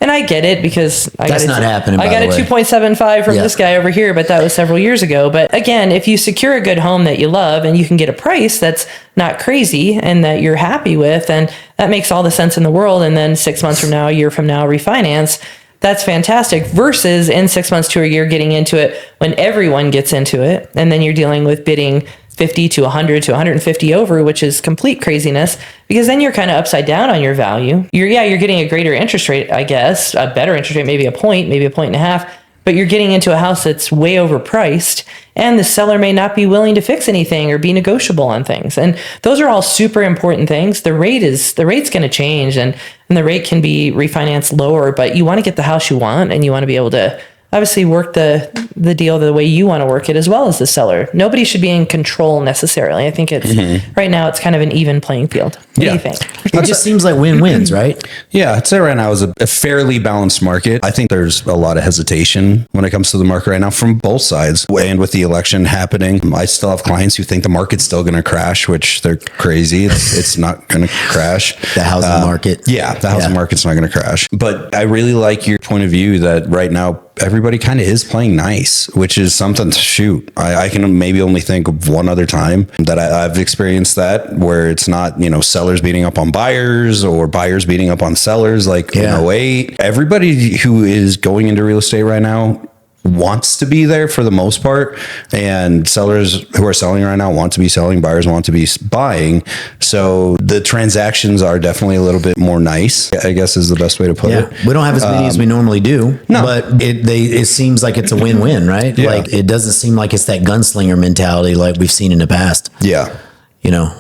I get it, because that's not happening. I got a 2.75 from this guy over here, but that was several years ago. But again, if you secure a good home that you love and you can get a price that's not crazy and that you're happy with, and that makes all the sense in the world. And then 6 months from now, a year from now, refinance. That's fantastic, versus in 6 months to a year getting into it when everyone gets into it. And then you're dealing with bidding 50 to 100 to 150 over, which is complete craziness, because then you're kind of upside down on your value. You're getting a greater interest rate, I guess, a better interest rate, maybe a point and a half, but you're getting into a house that's way overpriced, and the seller may not be willing to fix anything or be negotiable on things. And those are all super important things. The rate's going to change, and the rate can be refinanced lower, but you want to get the house you want, and you want to be able to obviously work the deal the way you want to work it, as well as the seller. Nobody should be in control necessarily. I think it's right now it's kind of an even playing field. What do you think? It just seems like win-wins, right? Yeah, I'd say right now is a fairly balanced market. I think there's a lot of hesitation when it comes to the market right now from both sides. And with the election happening, I still have clients who think the market's still going to crash, which they're crazy. It's not going to crash. The housing market. Yeah, the housing market's not going to crash. But I really like your point of view that right now everybody kind of is playing nice, which is something to shoot. I can maybe only think of one other time that I've experienced that, where it's not, sellers beating up on buyers or buyers beating up on sellers like in 08. Everybody who is going into real estate right now wants to be there for the most part, and sellers who are selling right now want to be selling, buyers want to be buying. So the transactions are definitely a little bit more nice, I guess is the best way to put it. We don't have as many as we normally do, but it seems like it's a win-win, right? Yeah. Like it doesn't seem like it's that gunslinger mentality like we've seen in the past. Yeah.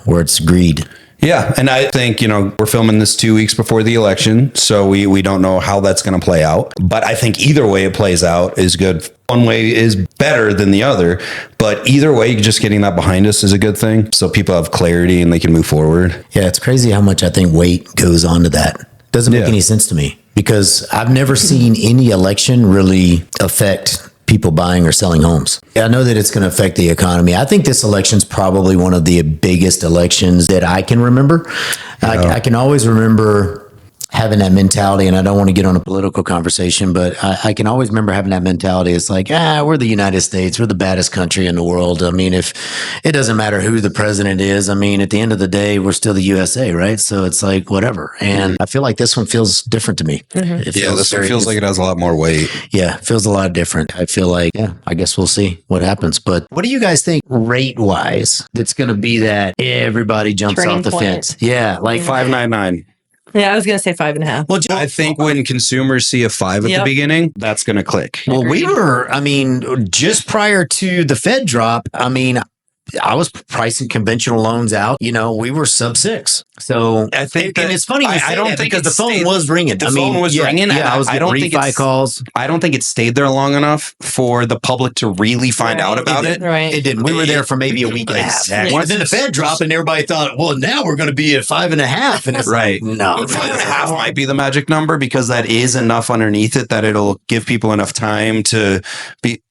Where it's greed. Yeah. And I think, we're filming this 2 weeks before the election, so we don't know how that's going to play out. But I think either way it plays out is good. One way is better than the other, but either way, just getting that behind us is a good thing. So people have clarity and they can move forward. Yeah. It's crazy how much I think weight goes on to that. Doesn't make any sense to me, because I've never seen any election really affect people buying or selling homes. I know that it's going to affect the economy. I think this election's probably one of the biggest elections that I can remember. I can always remember having that mentality, and I don't want to get on a political conversation, but I can always remember having that mentality. It's like, we're the United States. We're the baddest country in the world. I mean, if it doesn't matter who the president is, I mean, at the end of the day, we're still the USA, right? So it's like, whatever. And I feel like this one feels different to me. This one feels like it has a lot more weight. Yeah, it feels a lot different. I feel like, I guess we'll see what happens. But what do you guys think rate-wise that's going to be that everybody jumps turning off the point? Fence? Yeah, like 599. Yeah, I was going to say 5.5. Well, I think when consumers see a 5 at the beginning, that's going to click. Well, just prior to the Fed drop, I mean, I was pricing conventional loans out. We were sub 6. So I think and it's funny. I don't think because the phone was ringing. The phone was ringing. Yeah, I was getting refi calls. I don't think it stayed there long enough for the public to really find out about it. Right. It didn't. We were there for maybe a week and a half. Exactly. And then the Fed dropped, and everybody thought, well, now we're going to be at 5.5. And it's right. No, 5.5 might be the magic number because that is enough underneath it that it'll give people enough time to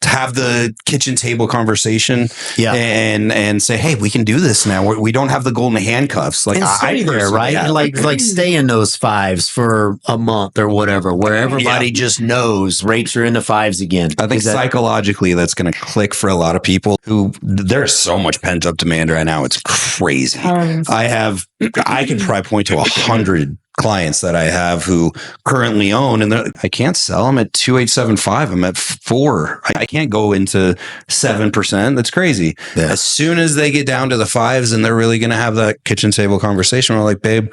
have the kitchen table conversation. Yeah. And say, hey, we can do this now. We don't have the golden handcuffs. Like stay there, right? Like stay in those 5s for a month or whatever, where everybody just knows rates are in the 5s again. I think psychologically that's going to click for a lot of people who there's so much pent up demand right now. It's crazy. I can probably point to 100 clients that I have who currently own, and I can't sell them at 2.875. I'm at 4. I can't go into 7%. That's crazy. Yeah. As soon as they get down to the 5s and they're really going to have that kitchen table conversation, we're like, babe,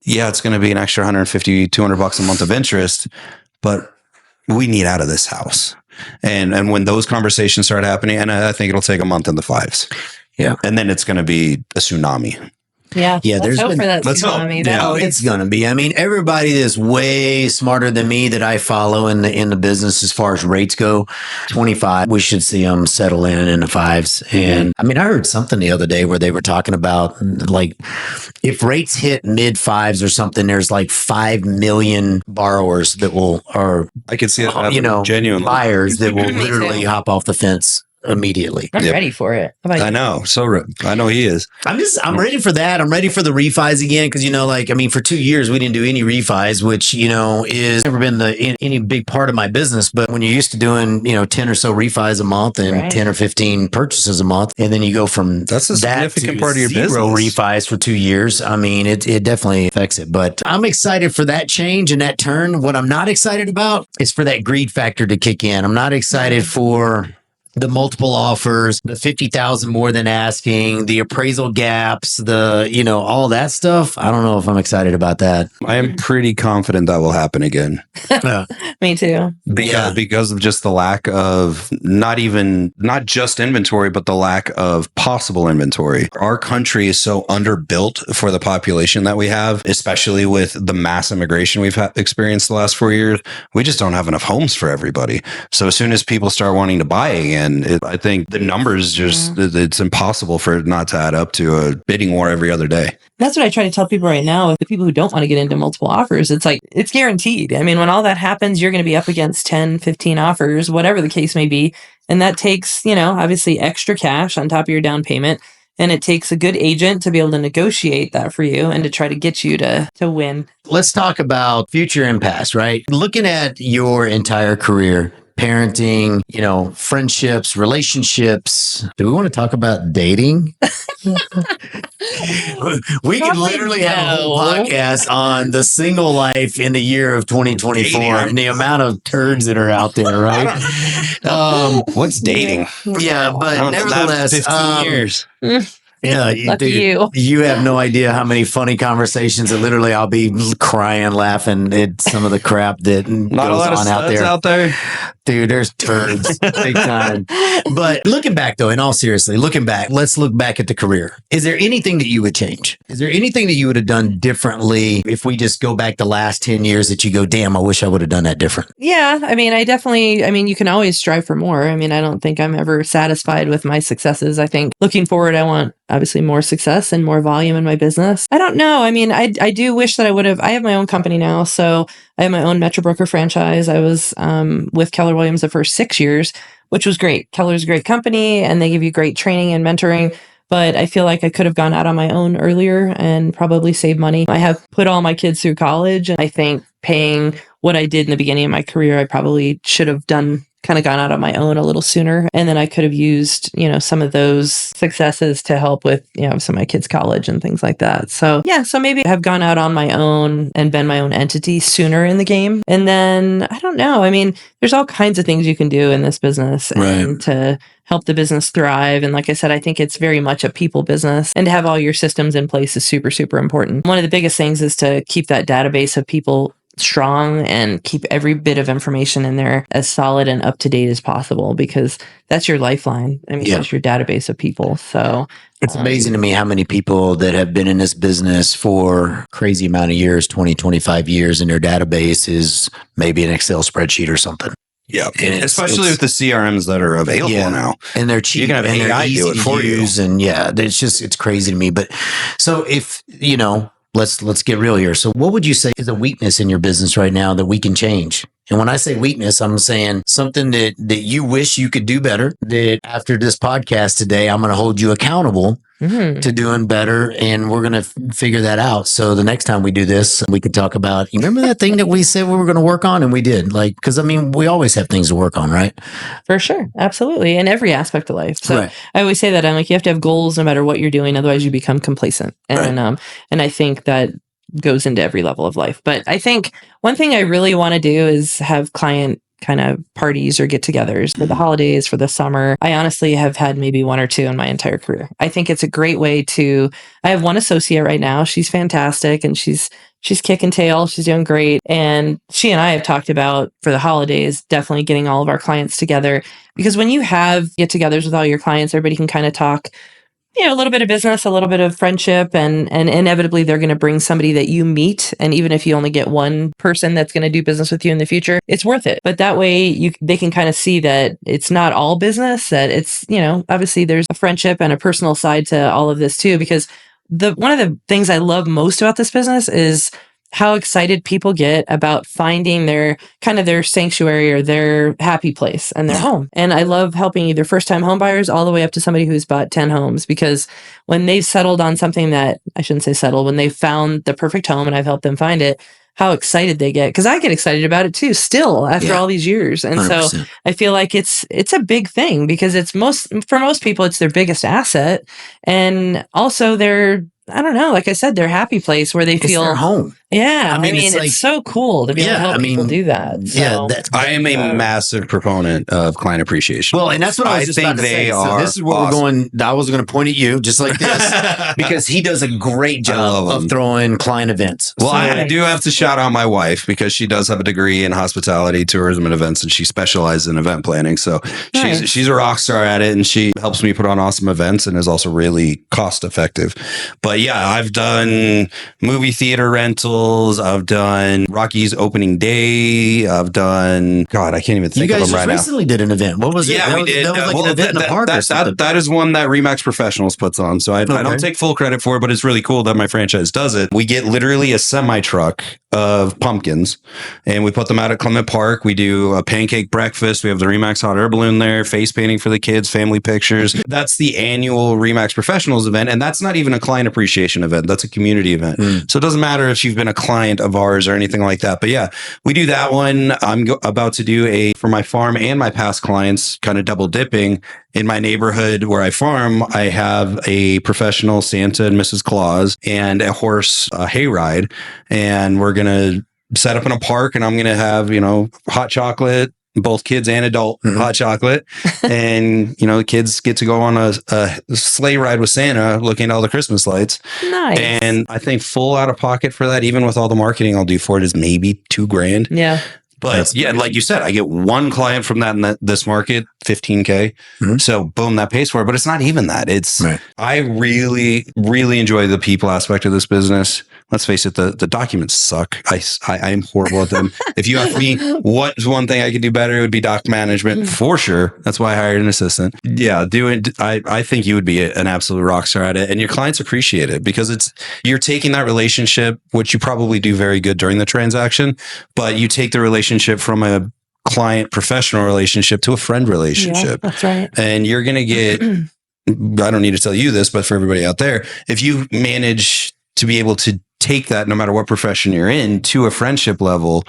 yeah, it's going to be an extra $150, $200 a month of interest, but we need out of this house. And when those conversations start happening, and I think it'll take a month in the 5s. Yeah. And then it's going to be a tsunami. Yeah. There's hope for that tsunami. Yeah, it's gonna be. I mean, everybody is way smarter than me that I follow in the business as far as rates go. 25, we should see them settle in the 5s. And I mean, I heard something the other day where they were talking about like if rates hit mid 5s or something, there's like 5 million borrowers that I could see it. Genuine buyers that will literally hop off the fence immediately. I'm ready for it. I know. I know he is. I'm ready for that. I'm ready for the refis again. Cause for 2 years we didn't do any refis, which, is never been any big part of my business. But when you're used to doing, 10 or so refis a month and 10 or 15 purchases a month, and then you go from that's a significant part of your zero business. Refis for 2 years. I mean, it definitely affects it, but I'm excited for that change and that turn. What I'm not excited about is for that greed factor to kick in. I'm not excited for the multiple offers, the 50,000 more than asking, the appraisal gaps, all that stuff. I don't know if I'm excited about that. I am pretty confident that will happen again. Me too. Because of just the lack of not just inventory, but the lack of possible inventory. Our country is so underbuilt for the population that we have, especially with the mass immigration we've experienced the last 4 years. We just don't have enough homes for everybody. So as soon as people start wanting to buy again, I think the numbers it's impossible for it not to add up to a bidding war every other day. That's what I try to tell people right now. With the people who don't want to get into multiple offers, it's like, it's guaranteed. I mean, when all that happens, you're going to be up against 10, 15 offers, whatever the case may be. And that takes, obviously extra cash on top of your down payment. And it takes a good agent to be able to negotiate that for you and to try to get you to win. Let's talk about future and past, right? Looking at your entire career, parenting, friendships, relationships. Do we want to talk about dating? We could literally have a whole podcast on the single life in the year of 2024 and the amount of turds that are out there, right? What's dating? Yeah, but nevertheless, 15 years. Yeah, you have no idea how many funny conversations that literally I'll be crying, laughing at some of the crap that Not goes a lot on of out there. Dude, there's turds big time. But looking back though, in all seriously, let's look back at the career. Is there anything that you would change? Is there anything that you would have done differently if we just go back the last 10 years that you go, damn, I wish I would have done that different? Yeah. I mean, you can always strive for more. I mean, I don't think I'm ever satisfied with my successes. I think looking forward, I want obviously more success and more volume in my business. I don't know. I mean, I do wish that I have my own company now. So I have my own Metro Broker franchise. I was with Keller Williams the first 6 years, which was great. Keller's a great company and they give you great training and mentoring. But I feel like I could have gone out on my own earlier and probably saved money. I have put all my kids through college. And I think paying what I did in the beginning of my career, I probably should have gone out on my own a little sooner. And then I could have used, some of those successes to help with, some of my kids' college and things like that. So so maybe I've gone out on my own and been my own entity sooner in the game. And then I don't know. I mean, there's all kinds of things you can do in this business and to help the business thrive. And like I said, I think it's very much a people business, and to have all your systems in place is super, super important. One of the biggest things is to keep that database of people strong and keep every bit of information in there as solid and up to date as possible, because that's your lifeline. I mean, that's your database of people. So it's amazing to me how many people that have been in this business for crazy amount of years, 20, 25 years, and their database is maybe an Excel spreadsheet or something. Yeah, especially with the CRMs that are available now, and they're cheap. You can have and AI do it for you, and it's crazy to me. But so if let's get real here. So what would you say is a weakness in your business right now that we can change? And when I say weakness, I'm saying something that you wish you could do better, that after this podcast today, I'm going to hold you accountable to doing better. And we're going to figure that out. So the next time we do this, we can talk about, you remember that thing that we said we were going to work on, and we did, because I mean, we always have things to work on, right? For sure. Absolutely. In every aspect of life. So I always say that I'm like, you have to have goals no matter what you're doing. Otherwise you become complacent. And, and I think that goes into every level of life. But I think one thing I really want to do is have client kind of parties or get-togethers for the holidays, for the summer. I honestly have had maybe one or two in my entire career. I think it's a great way I have one associate right now. She's fantastic, and she's kicking tail. She's doing great. And she and I have talked about, for the holidays, definitely getting all of our clients together, because when you have get-togethers with all your clients, everybody can kind of talk, a little bit of business, a little bit of friendship, and inevitably they're going to bring somebody that you meet. And even if you only get one person that's going to do business with you in the future, it's worth it. But that way they can kind of see that it's not all business, that it's, obviously there's a friendship and a personal side to all of this too, because one of the things I love most about this business is how excited people get about finding their sanctuary or their happy place and their home. And I love helping either first-time home buyers all the way up to somebody who's bought 10 homes, because when they've settled on something that, I shouldn't say settled, when they've found the perfect home and I've helped them find it, how excited they get. Because I get excited about it too, still, after all these years. And 100%. So I feel like it's a big thing, because for most people, it's their biggest asset. And also I don't know, like I said, their happy place where they feel their home. Yeah. I mean, it's so cool to be able to help people do that. So. I am a massive proponent of client appreciation. Well, and that's what I was just about to say. So this is where we're going. I was going to point at you just like this, because he does a great job of throwing client events. Well, I do have to shout out my wife, because she does have a degree in hospitality, tourism, and events, and she specializes in event planning. So she's a rock star at it, and she helps me put on awesome events and is also really cost effective. But yeah, I've done movie theater rentals. I've done Rocky's opening day. I've done, God, I can't even think of them right now. You guys recently did an event. What was it? Yeah, we did. That was like an event in the park or something. That is one that Remax Professionals puts on. So I don't take full credit for it, but it's really cool that my franchise does it. We get literally a semi-truck of pumpkins, and we put them out at Clement Park. We do a pancake breakfast. We have the Remax hot air balloon there, face painting for the kids, family pictures. That's the annual Remax Professionals event, and that's not even a client appreciation event. That's a community event. So it doesn't matter if you've been a client of ours or anything like that. But yeah, we do that one. I'm about to do for my farm and my past clients, kind of double dipping. In my neighborhood where I farm, I have a professional Santa and Mrs. Claus and a horse hayride. And we're going to set up in a park, and I'm going to have, hot chocolate, both kids and adult hot chocolate. And, the kids get to go on a sleigh ride with Santa, looking at all the Christmas lights. Nice. And I think full out of pocket for that, even with all the marketing I'll do for it, is maybe $2,000. Yeah. But yeah, like you said, I get one client from that in this market, $15K. So boom, that pays for it. But it's not even that. I really, really enjoy the people aspect of this business. Let's face it, the documents suck. I am horrible at them. If you ask me what's one thing I could do better, it would be doc management for sure. That's why I hired an assistant. Yeah, I think you would be an absolute rock star at it, and your clients appreciate it, because you're taking that relationship, which you probably do very good during the transaction, but you take the relationship from a client professional relationship to a friend relationship. Yeah, that's right. And you're going to get, I don't need to tell you this, but for everybody out there, if you manage to be able to take that, no matter what profession you're in, to a friendship level,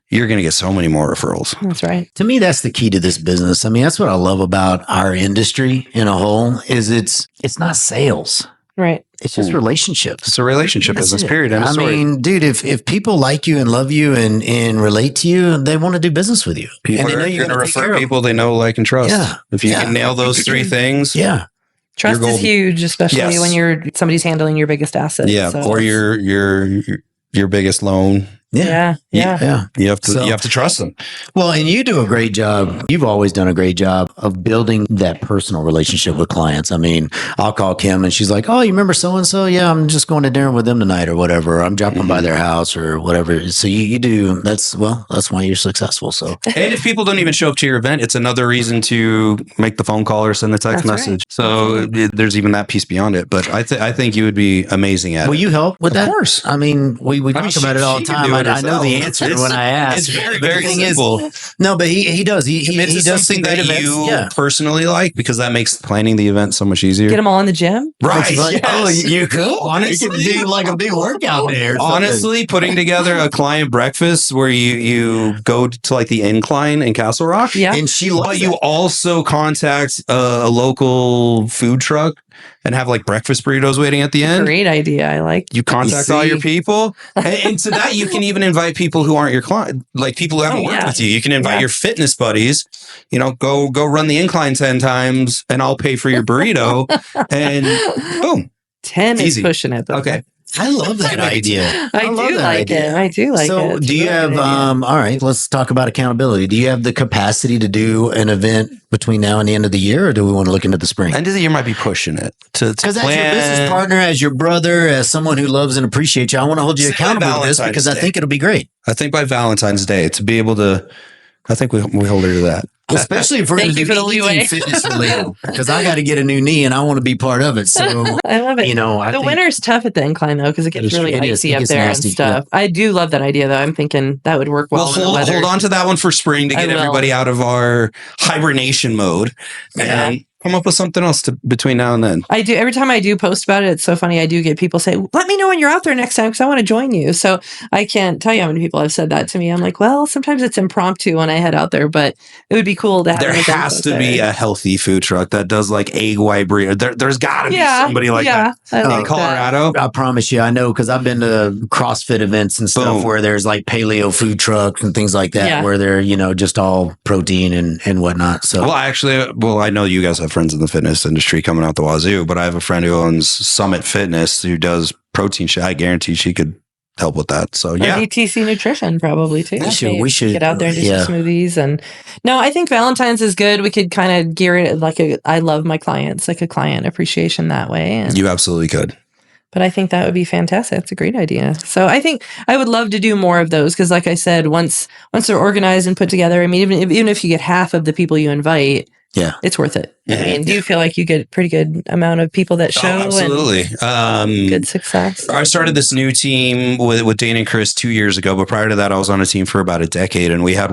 you're going to get so many more referrals. That's right. To me, that's the key to this business. I mean, that's what I love about our industry in a whole, is it's not sales. Right. It's just relationships. It's a relationship business, period. I mean, dude, if people like you and love you and relate to you, they want to do business with you. People are going to refer people they know, like, and trust. Yeah. If you can nail those three things. Yeah. Trust is huge, especially when somebody's handling your biggest asset. Yeah. So or your biggest loan. Yeah. You have to trust them. Well, and you do a great job. You've always done a great job of building that personal relationship with clients. I mean, I'll call Kim and she's like, "Oh, you remember so and so? Yeah, I'm just going to dinner with them tonight or whatever. I'm dropping by their house or whatever." So you do. That's why you're successful. So, and if people don't even show up to your event, it's another reason to make the phone call or send the text message. Right. So there's even that piece beyond it. But I think you would be amazing at it. Will you help with that? Of course. I mean, we talk about it all the time. I know the answer when I ask. It's very simple. No, but he does. He does something that you personally like, because that makes planning the event so much easier. Get them all in the gym, right? Like, yes. Oh, you could honestly do like a big workout there. Honestly, putting together a client breakfast where you go to like the Incline in Castle Rock, and you also contact a local food truck and have like breakfast burritos waiting at the end. Great idea. I like. You contact all your people, and to that you can even invite people who aren't your client, like people who haven't worked with you. You can invite your fitness buddies. Go run the incline 10 times, and I'll pay for your burrito. And boom, 10 is pushing it. Though. Okay. I love that idea. I do like it. So do you have, all right, let's talk about accountability. Do you have the capacity to do an event between now and the end of the year, or do we want to look into the spring? End of the year might be pushing it to because plan. As your business partner, as your brother, as someone who loves and appreciates you, I want to hold you accountable to this because I think it'll be great. I think by Valentine's Day, to be able to, I think we hold her to that. Especially if we're going to do anything fitness related, because I got to get a new knee and I want to be part of it. So I love it. The winter's tough at the incline though, because it gets really icy up there and stuff. I do love that idea though. I'm thinking that would work well. Hold on to that one for spring to get everybody out of our hibernation mode. And come up with something else between now and then. I do. Every time I do post about it, it's so funny. I do get people say, "Let me know when you're out there next time because I want to join you." So I can't tell you how many people have said that to me. I'm like, well, sometimes it's impromptu when I head out there, but it would be cool to have. There has to be a healthy food truck that does like egg white burrito. There's got to be somebody like that in Colorado. I promise you, I know because I've been to CrossFit events and stuff where there's like paleo food trucks and things like that where they're just all protein and whatnot. So I know you guys have friends in the fitness industry coming out the wazoo, but I have a friend who owns Summit Fitness who does protein shit. I guarantee she could help with that. So DTC Nutrition probably too. We should get out there and do some smoothies. And no, I think Valentine's is good. We could kind of gear it like I love my clients, like a client appreciation that way. And you absolutely could. But I think that would be fantastic. It's a great idea. So I think I would love to do more of those because, like I said, once they're organized and put together, I mean, even if you get half of the people you invite, it's worth it. I mean, do you feel like you get a pretty good amount of people that show? Absolutely. Good success. I started this new team with Dana and Chris 2 years ago, but prior to that, I was on a team for about a decade, and we had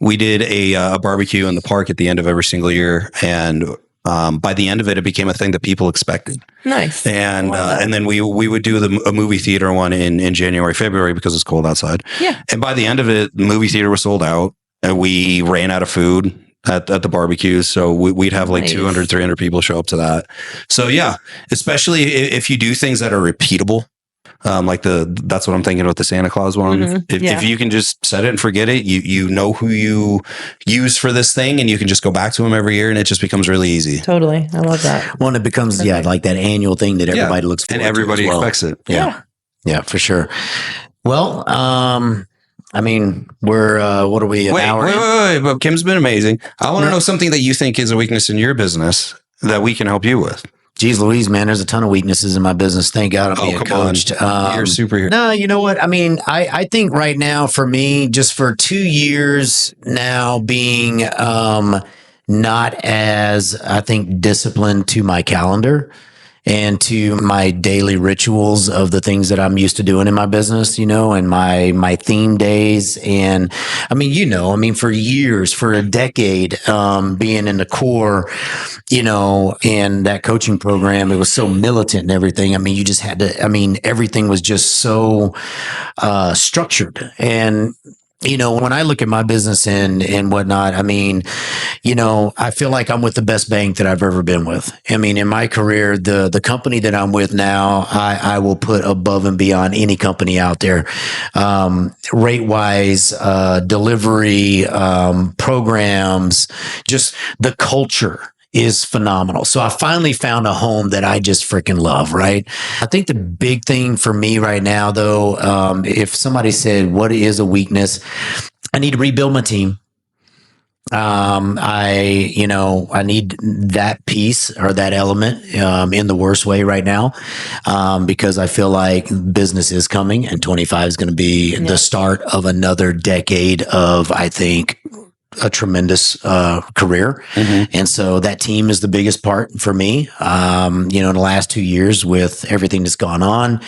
we did a barbecue in the park at the end of every single year, and by the end of it, it became a thing that people expected. Nice. And then we would do a movie theater one in January, February because it's cold outside. Yeah. And by the end of it, the movie theater was sold out, and we ran out of food at the barbecues. So we'd have like 200, 300 people show up to that. So especially if you do things that are repeatable, that's what I'm thinking about the Santa Claus one. Mm-hmm. If you can just set it and forget it, you know who you use for this thing, and you can just go back to them every year, and it just becomes really easy. Totally. I love that. Well, it becomes, like that annual thing that everybody looks forward to. And everybody expects it. Yeah, for sure. Well, I mean, we're, what are we, an hour? Wait, but Kim's been amazing. I want to know something that you think is a weakness in your business that we can help you with. Geez Louise, man, there's a ton of weaknesses in my business. Thank God I'm being coached. You're a superhero. No, you know what? I mean, I think right now for me, just for 2 years now being not as, I think, disciplined to my calendar and to my daily rituals of the things that I'm used to doing in my business, and my theme days. And I mean, for years, for a decade, being in the core, and that coaching program, it was so militant and everything. I mean, you just had to, everything was just so structured. And when I look at my business and whatnot, I mean, I feel like I'm with the best bank that I've ever been with. I mean, in my career, the company that I'm with now, I will put above and beyond any company out there, rate wise, delivery, programs, just the culture is phenomenal. So I finally found a home that I just freaking love, right? I think the big thing for me right now, though, if somebody said, what is a weakness? I need to rebuild my team. I need that piece or that element in the worst way right now, because I feel like business is coming, and 25 is going to be the start of another decade of, I think, a tremendous career. And so that team is the biggest part for me. In the last 2 years with everything that's gone on,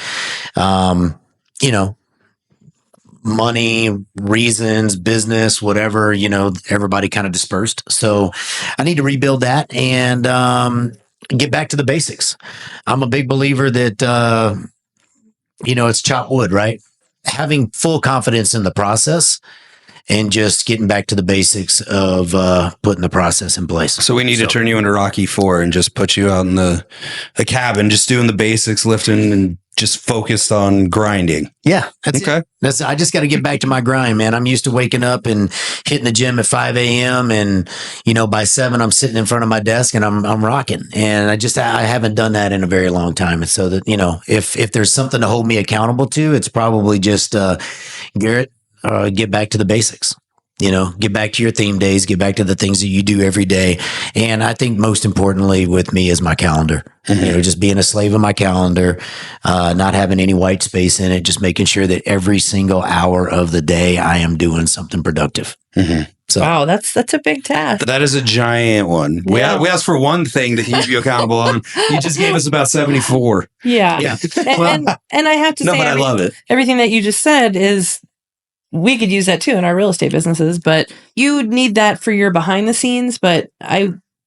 money, reasons, business, whatever, everybody kind of dispersed. So I need to rebuild that and get back to the basics. I'm a big believer that, it's chop wood, right? Having full confidence in the process and just getting back to the basics of putting the process in place. So we need to turn you into Rocky IV and just put you out in the cabin, just doing the basics, lifting, and just focused on grinding. Yeah. That's okay. I just got to get back to my grind, man. I'm used to waking up and hitting the gym at 5 a.m. And, by 7, I'm sitting in front of my desk and I'm rocking. And I haven't done that in a very long time. And so that, if there's something to hold me accountable to, it's probably just, Garrett, get back to the basics. Get back to your theme days, get back to the things that you do every day. And I think most importantly with me is my calendar. Just being a slave of my calendar, not having any white space in it, just making sure that every single hour of the day I am doing something productive. So, wow, that's a big task. That is a giant one. Yeah. We asked for one thing to keep you accountable on. You just gave us about 74. Yeah. And I have to say, but I love it. Everything that you just said is, we could use that too in our real estate businesses, but you need that for your behind the scenes. But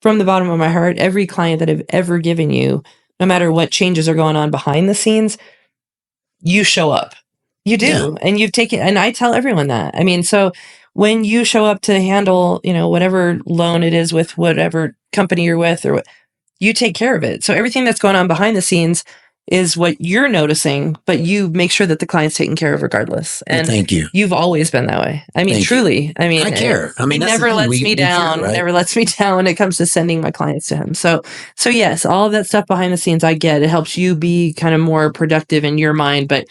from the bottom of my heart, every client that I've ever given you, no matter what changes are going on behind the scenes, you show up. You do. Yeah. And you've taken, and I tell everyone that. I mean, so when you show up to handle, whatever loan it is with whatever company you're with, or you take care of it. So everything that's going on behind the scenes is what you're noticing, but you make sure that the client's taken care of regardless. And thank you. You've always been that way. I mean, truly. I mean, I care. I mean, it never lets me down. Care, right? Never lets me down when it comes to sending my clients to him. So yes, all of that stuff behind the scenes, I get. It helps you be kind of more productive in your mind, but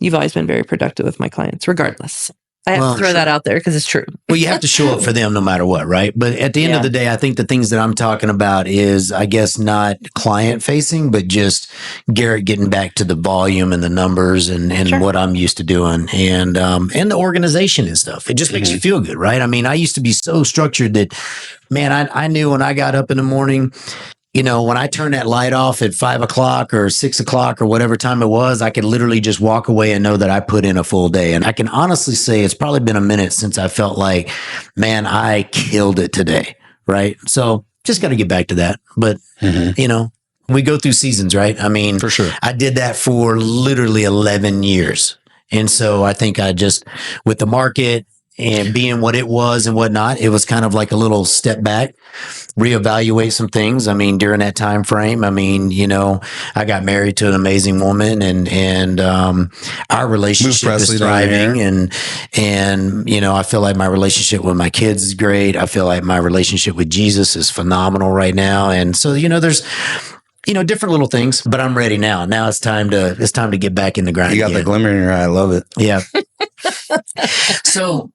you've always been very productive with my clients, regardless. I have to throw that out there because it's true. Well, you have to show up for them no matter what, right? But at the end of the day, I think the things that I'm talking about is, I guess, not client facing, but just Garrett getting back to the volume and the numbers and what I'm used to doing and the organization and stuff. It just makes you feel good, right? I mean, I used to be so structured that, man, I knew when I got up in the morning, when I turned that light off at 5 o'clock or 6 o'clock or whatever time it was, I could literally just walk away and know that I put in a full day. And I can honestly say it's probably been a minute since I felt like, man, I killed it today. Right. So just got to get back to that. But, we go through seasons, right? I mean, for sure. I did that for literally 11 years. And so I think with the market and being what it was and whatnot, it was kind of like a little step back, reevaluate some things. I mean, during that time frame, I got married to an amazing woman and our relationship is thriving and I feel like my relationship with my kids is great. I feel like my relationship with Jesus is phenomenal right now. And so, there's, different little things, but I'm ready now. Now it's time to get back in the grind. You got the glimmer in your eye. I love it. Yeah. So,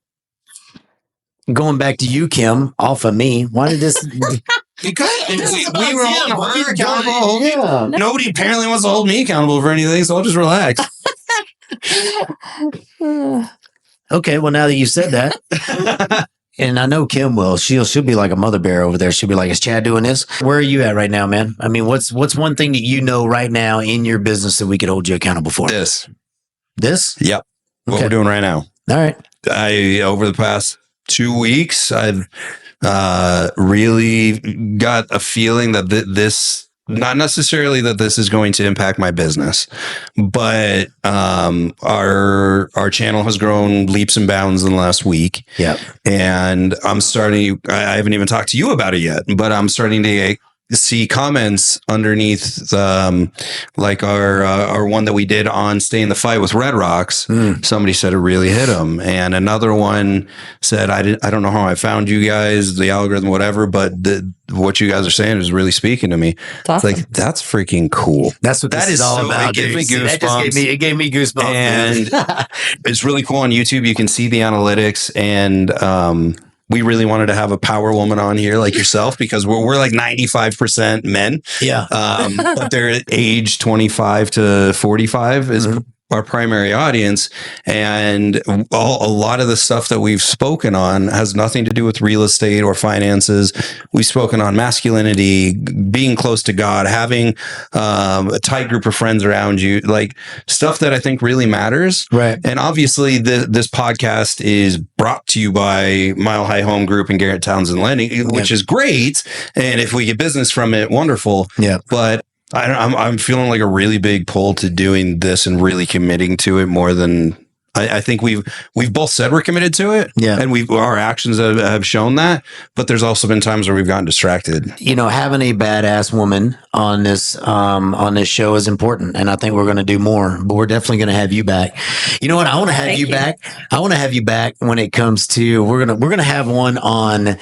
going back to you, Kim, off of me. Why did this? Because we were holding you accountable. Yeah. Nobody apparently wants to hold me accountable for anything, so I'll just relax. Okay, well, now that you said that, and I know Kim will, she'll be like a mother bear over there. She'll be like, "Is Chad doing this?" Where are you at right now, man? I mean, what's one thing that right now in your business that we could hold you accountable for? This? Okay. Yep. What we're doing right now. All right. Over the past 2 weeks, I've really got a feeling that this, not necessarily that this is going to impact my business, but our channel has grown leaps and bounds in the last week. Yeah. And I haven't even talked to you about it yet, but I'm starting to see comments underneath, like our one that we did on Stay in the Fight with Red Rocks. Somebody said it really hit them, and another one said, I don't know how I found you guys, the algorithm, whatever, but what you guys are saying is really speaking to me. Awesome. It's like, that's freaking cool. That's what that is all about. It gave me goosebumps. It gave me goosebumps. And it's really cool on YouTube. You can see the analytics, and we really wanted to have a power woman on here like yourself, because we're like 95% men. Yeah. But they're age 25 to 45 is our primary audience. And a lot of the stuff that we've spoken on has nothing to do with real estate or finances. We've spoken on masculinity, being close to God, having a tight group of friends around you, like stuff that I think really matters. Right. And obviously this podcast is brought to you by Mile High Home Group and Garrett, Townsend Lending, which is great. And if we get business from it, wonderful. Yeah. But I'm feeling like a really big pull to doing this and really committing to it more than I think we've both said we're committed to it. Yeah. And our actions have shown that, but there's also been times where we've gotten distracted. You know, having a badass woman on this show is important. And I think we're going to do more, but we're definitely going to have you back. You know what? I want to have you back. I want to have you back when it comes to, we're going to have one on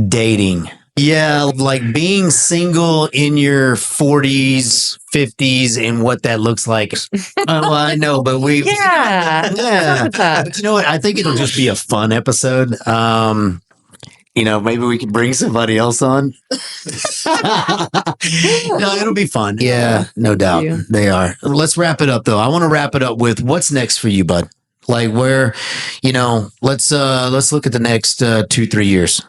dating. Yeah, like being single in your 40s, 50s, and what that looks like. Well, I know, but yeah. But you know what? I think it'll just be a fun episode. You know, maybe we could bring somebody else on. No, it'll be fun. Yeah, no doubt. They are. Let's wrap it up, though. I want to wrap it up with what's next for you, bud. Like where, you know, let's look at the next 2-3 years.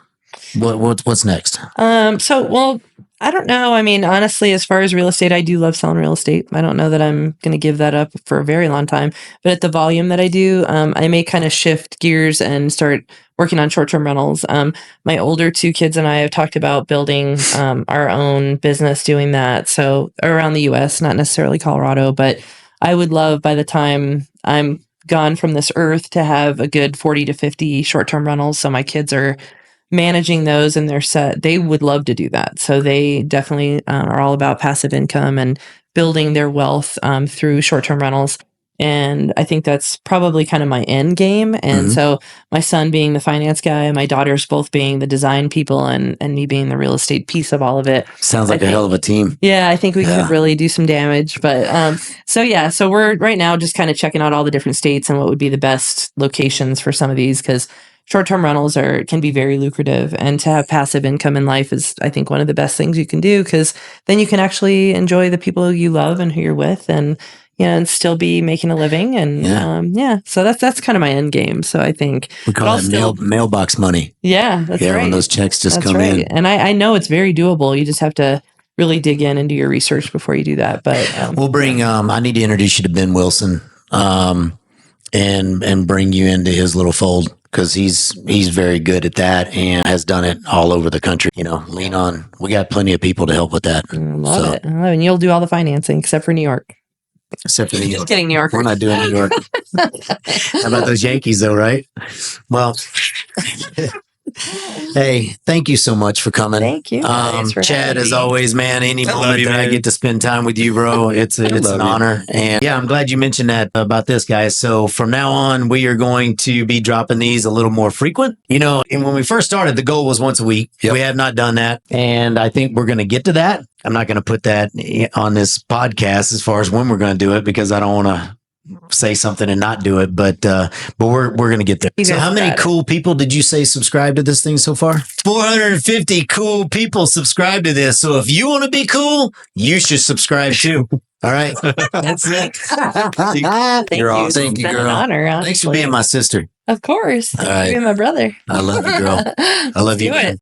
What's next? Well, I don't know. I mean, honestly, as far as real estate, I do love selling real estate. I don't know that I'm going to give that up for a very long time, but at the volume that I do, I may kind of shift gears and start working on short-term rentals. My older 2 kids and I have talked about building our own business doing that. So around the US, not necessarily Colorado, but I would love by the time I'm gone from this earth to have a good 40 to 50 short-term rentals. So my kids are managing those and they're set. They would love to do that. So they definitely are all about passive income and building their wealth through short-term rentals. And I think that's probably kind of my end game. And so my son being the finance guy and my daughters both being the design people and me being the real estate piece of all of it. Sounds like a hell of a team. Yeah, I think we could really do some damage. But so we're right now just kind of checking out all the different states and what would be the best locations for some of these, because short-term rentals can be very lucrative, and to have passive income in life is, I think, one of the best things you can do, because then you can actually enjoy the people you love and who you're with, and and still be making a living. And so that's kind of my end game. So I think we call it mailbox money. Yeah, that's right. When those checks just come in, and I know it's very doable. You just have to really dig in and do your research before you do that. But we'll bring. I need to introduce you to Ben Wilson, and bring you into his little fold, because he's very good at that and has done it all over the country. Lean on. We got plenty of people to help with that. Love it. And you'll do all the financing except for New York. Except for New York. Just kidding, New York. We're not doing New York. How about those Yankees, though, right? Well, hey, thank you so much for coming. Thank you. Chad, as always, man, any moment that I get to spend time with you, bro, it's an honor. And yeah, I'm glad you mentioned that about this, guys. So from now on, we are going to be dropping these a little more frequent. And when we first started, the goal was once a week. Yep. We have not done that. And I think we're going to get to that. I'm not going to put that on this podcast as far as when we're going to do it, because I don't want to say something and not do it, but we're going to get there. So how many cool people did you say subscribe to this thing so far? 450 cool people subscribe to this. So if you want to be cool, you should subscribe too. All right. That's it. You're awesome. Thank you, girl. An honor, honestly. Thanks for being my sister. Of course. Thanks for being my brother. I love you, girl. I love you.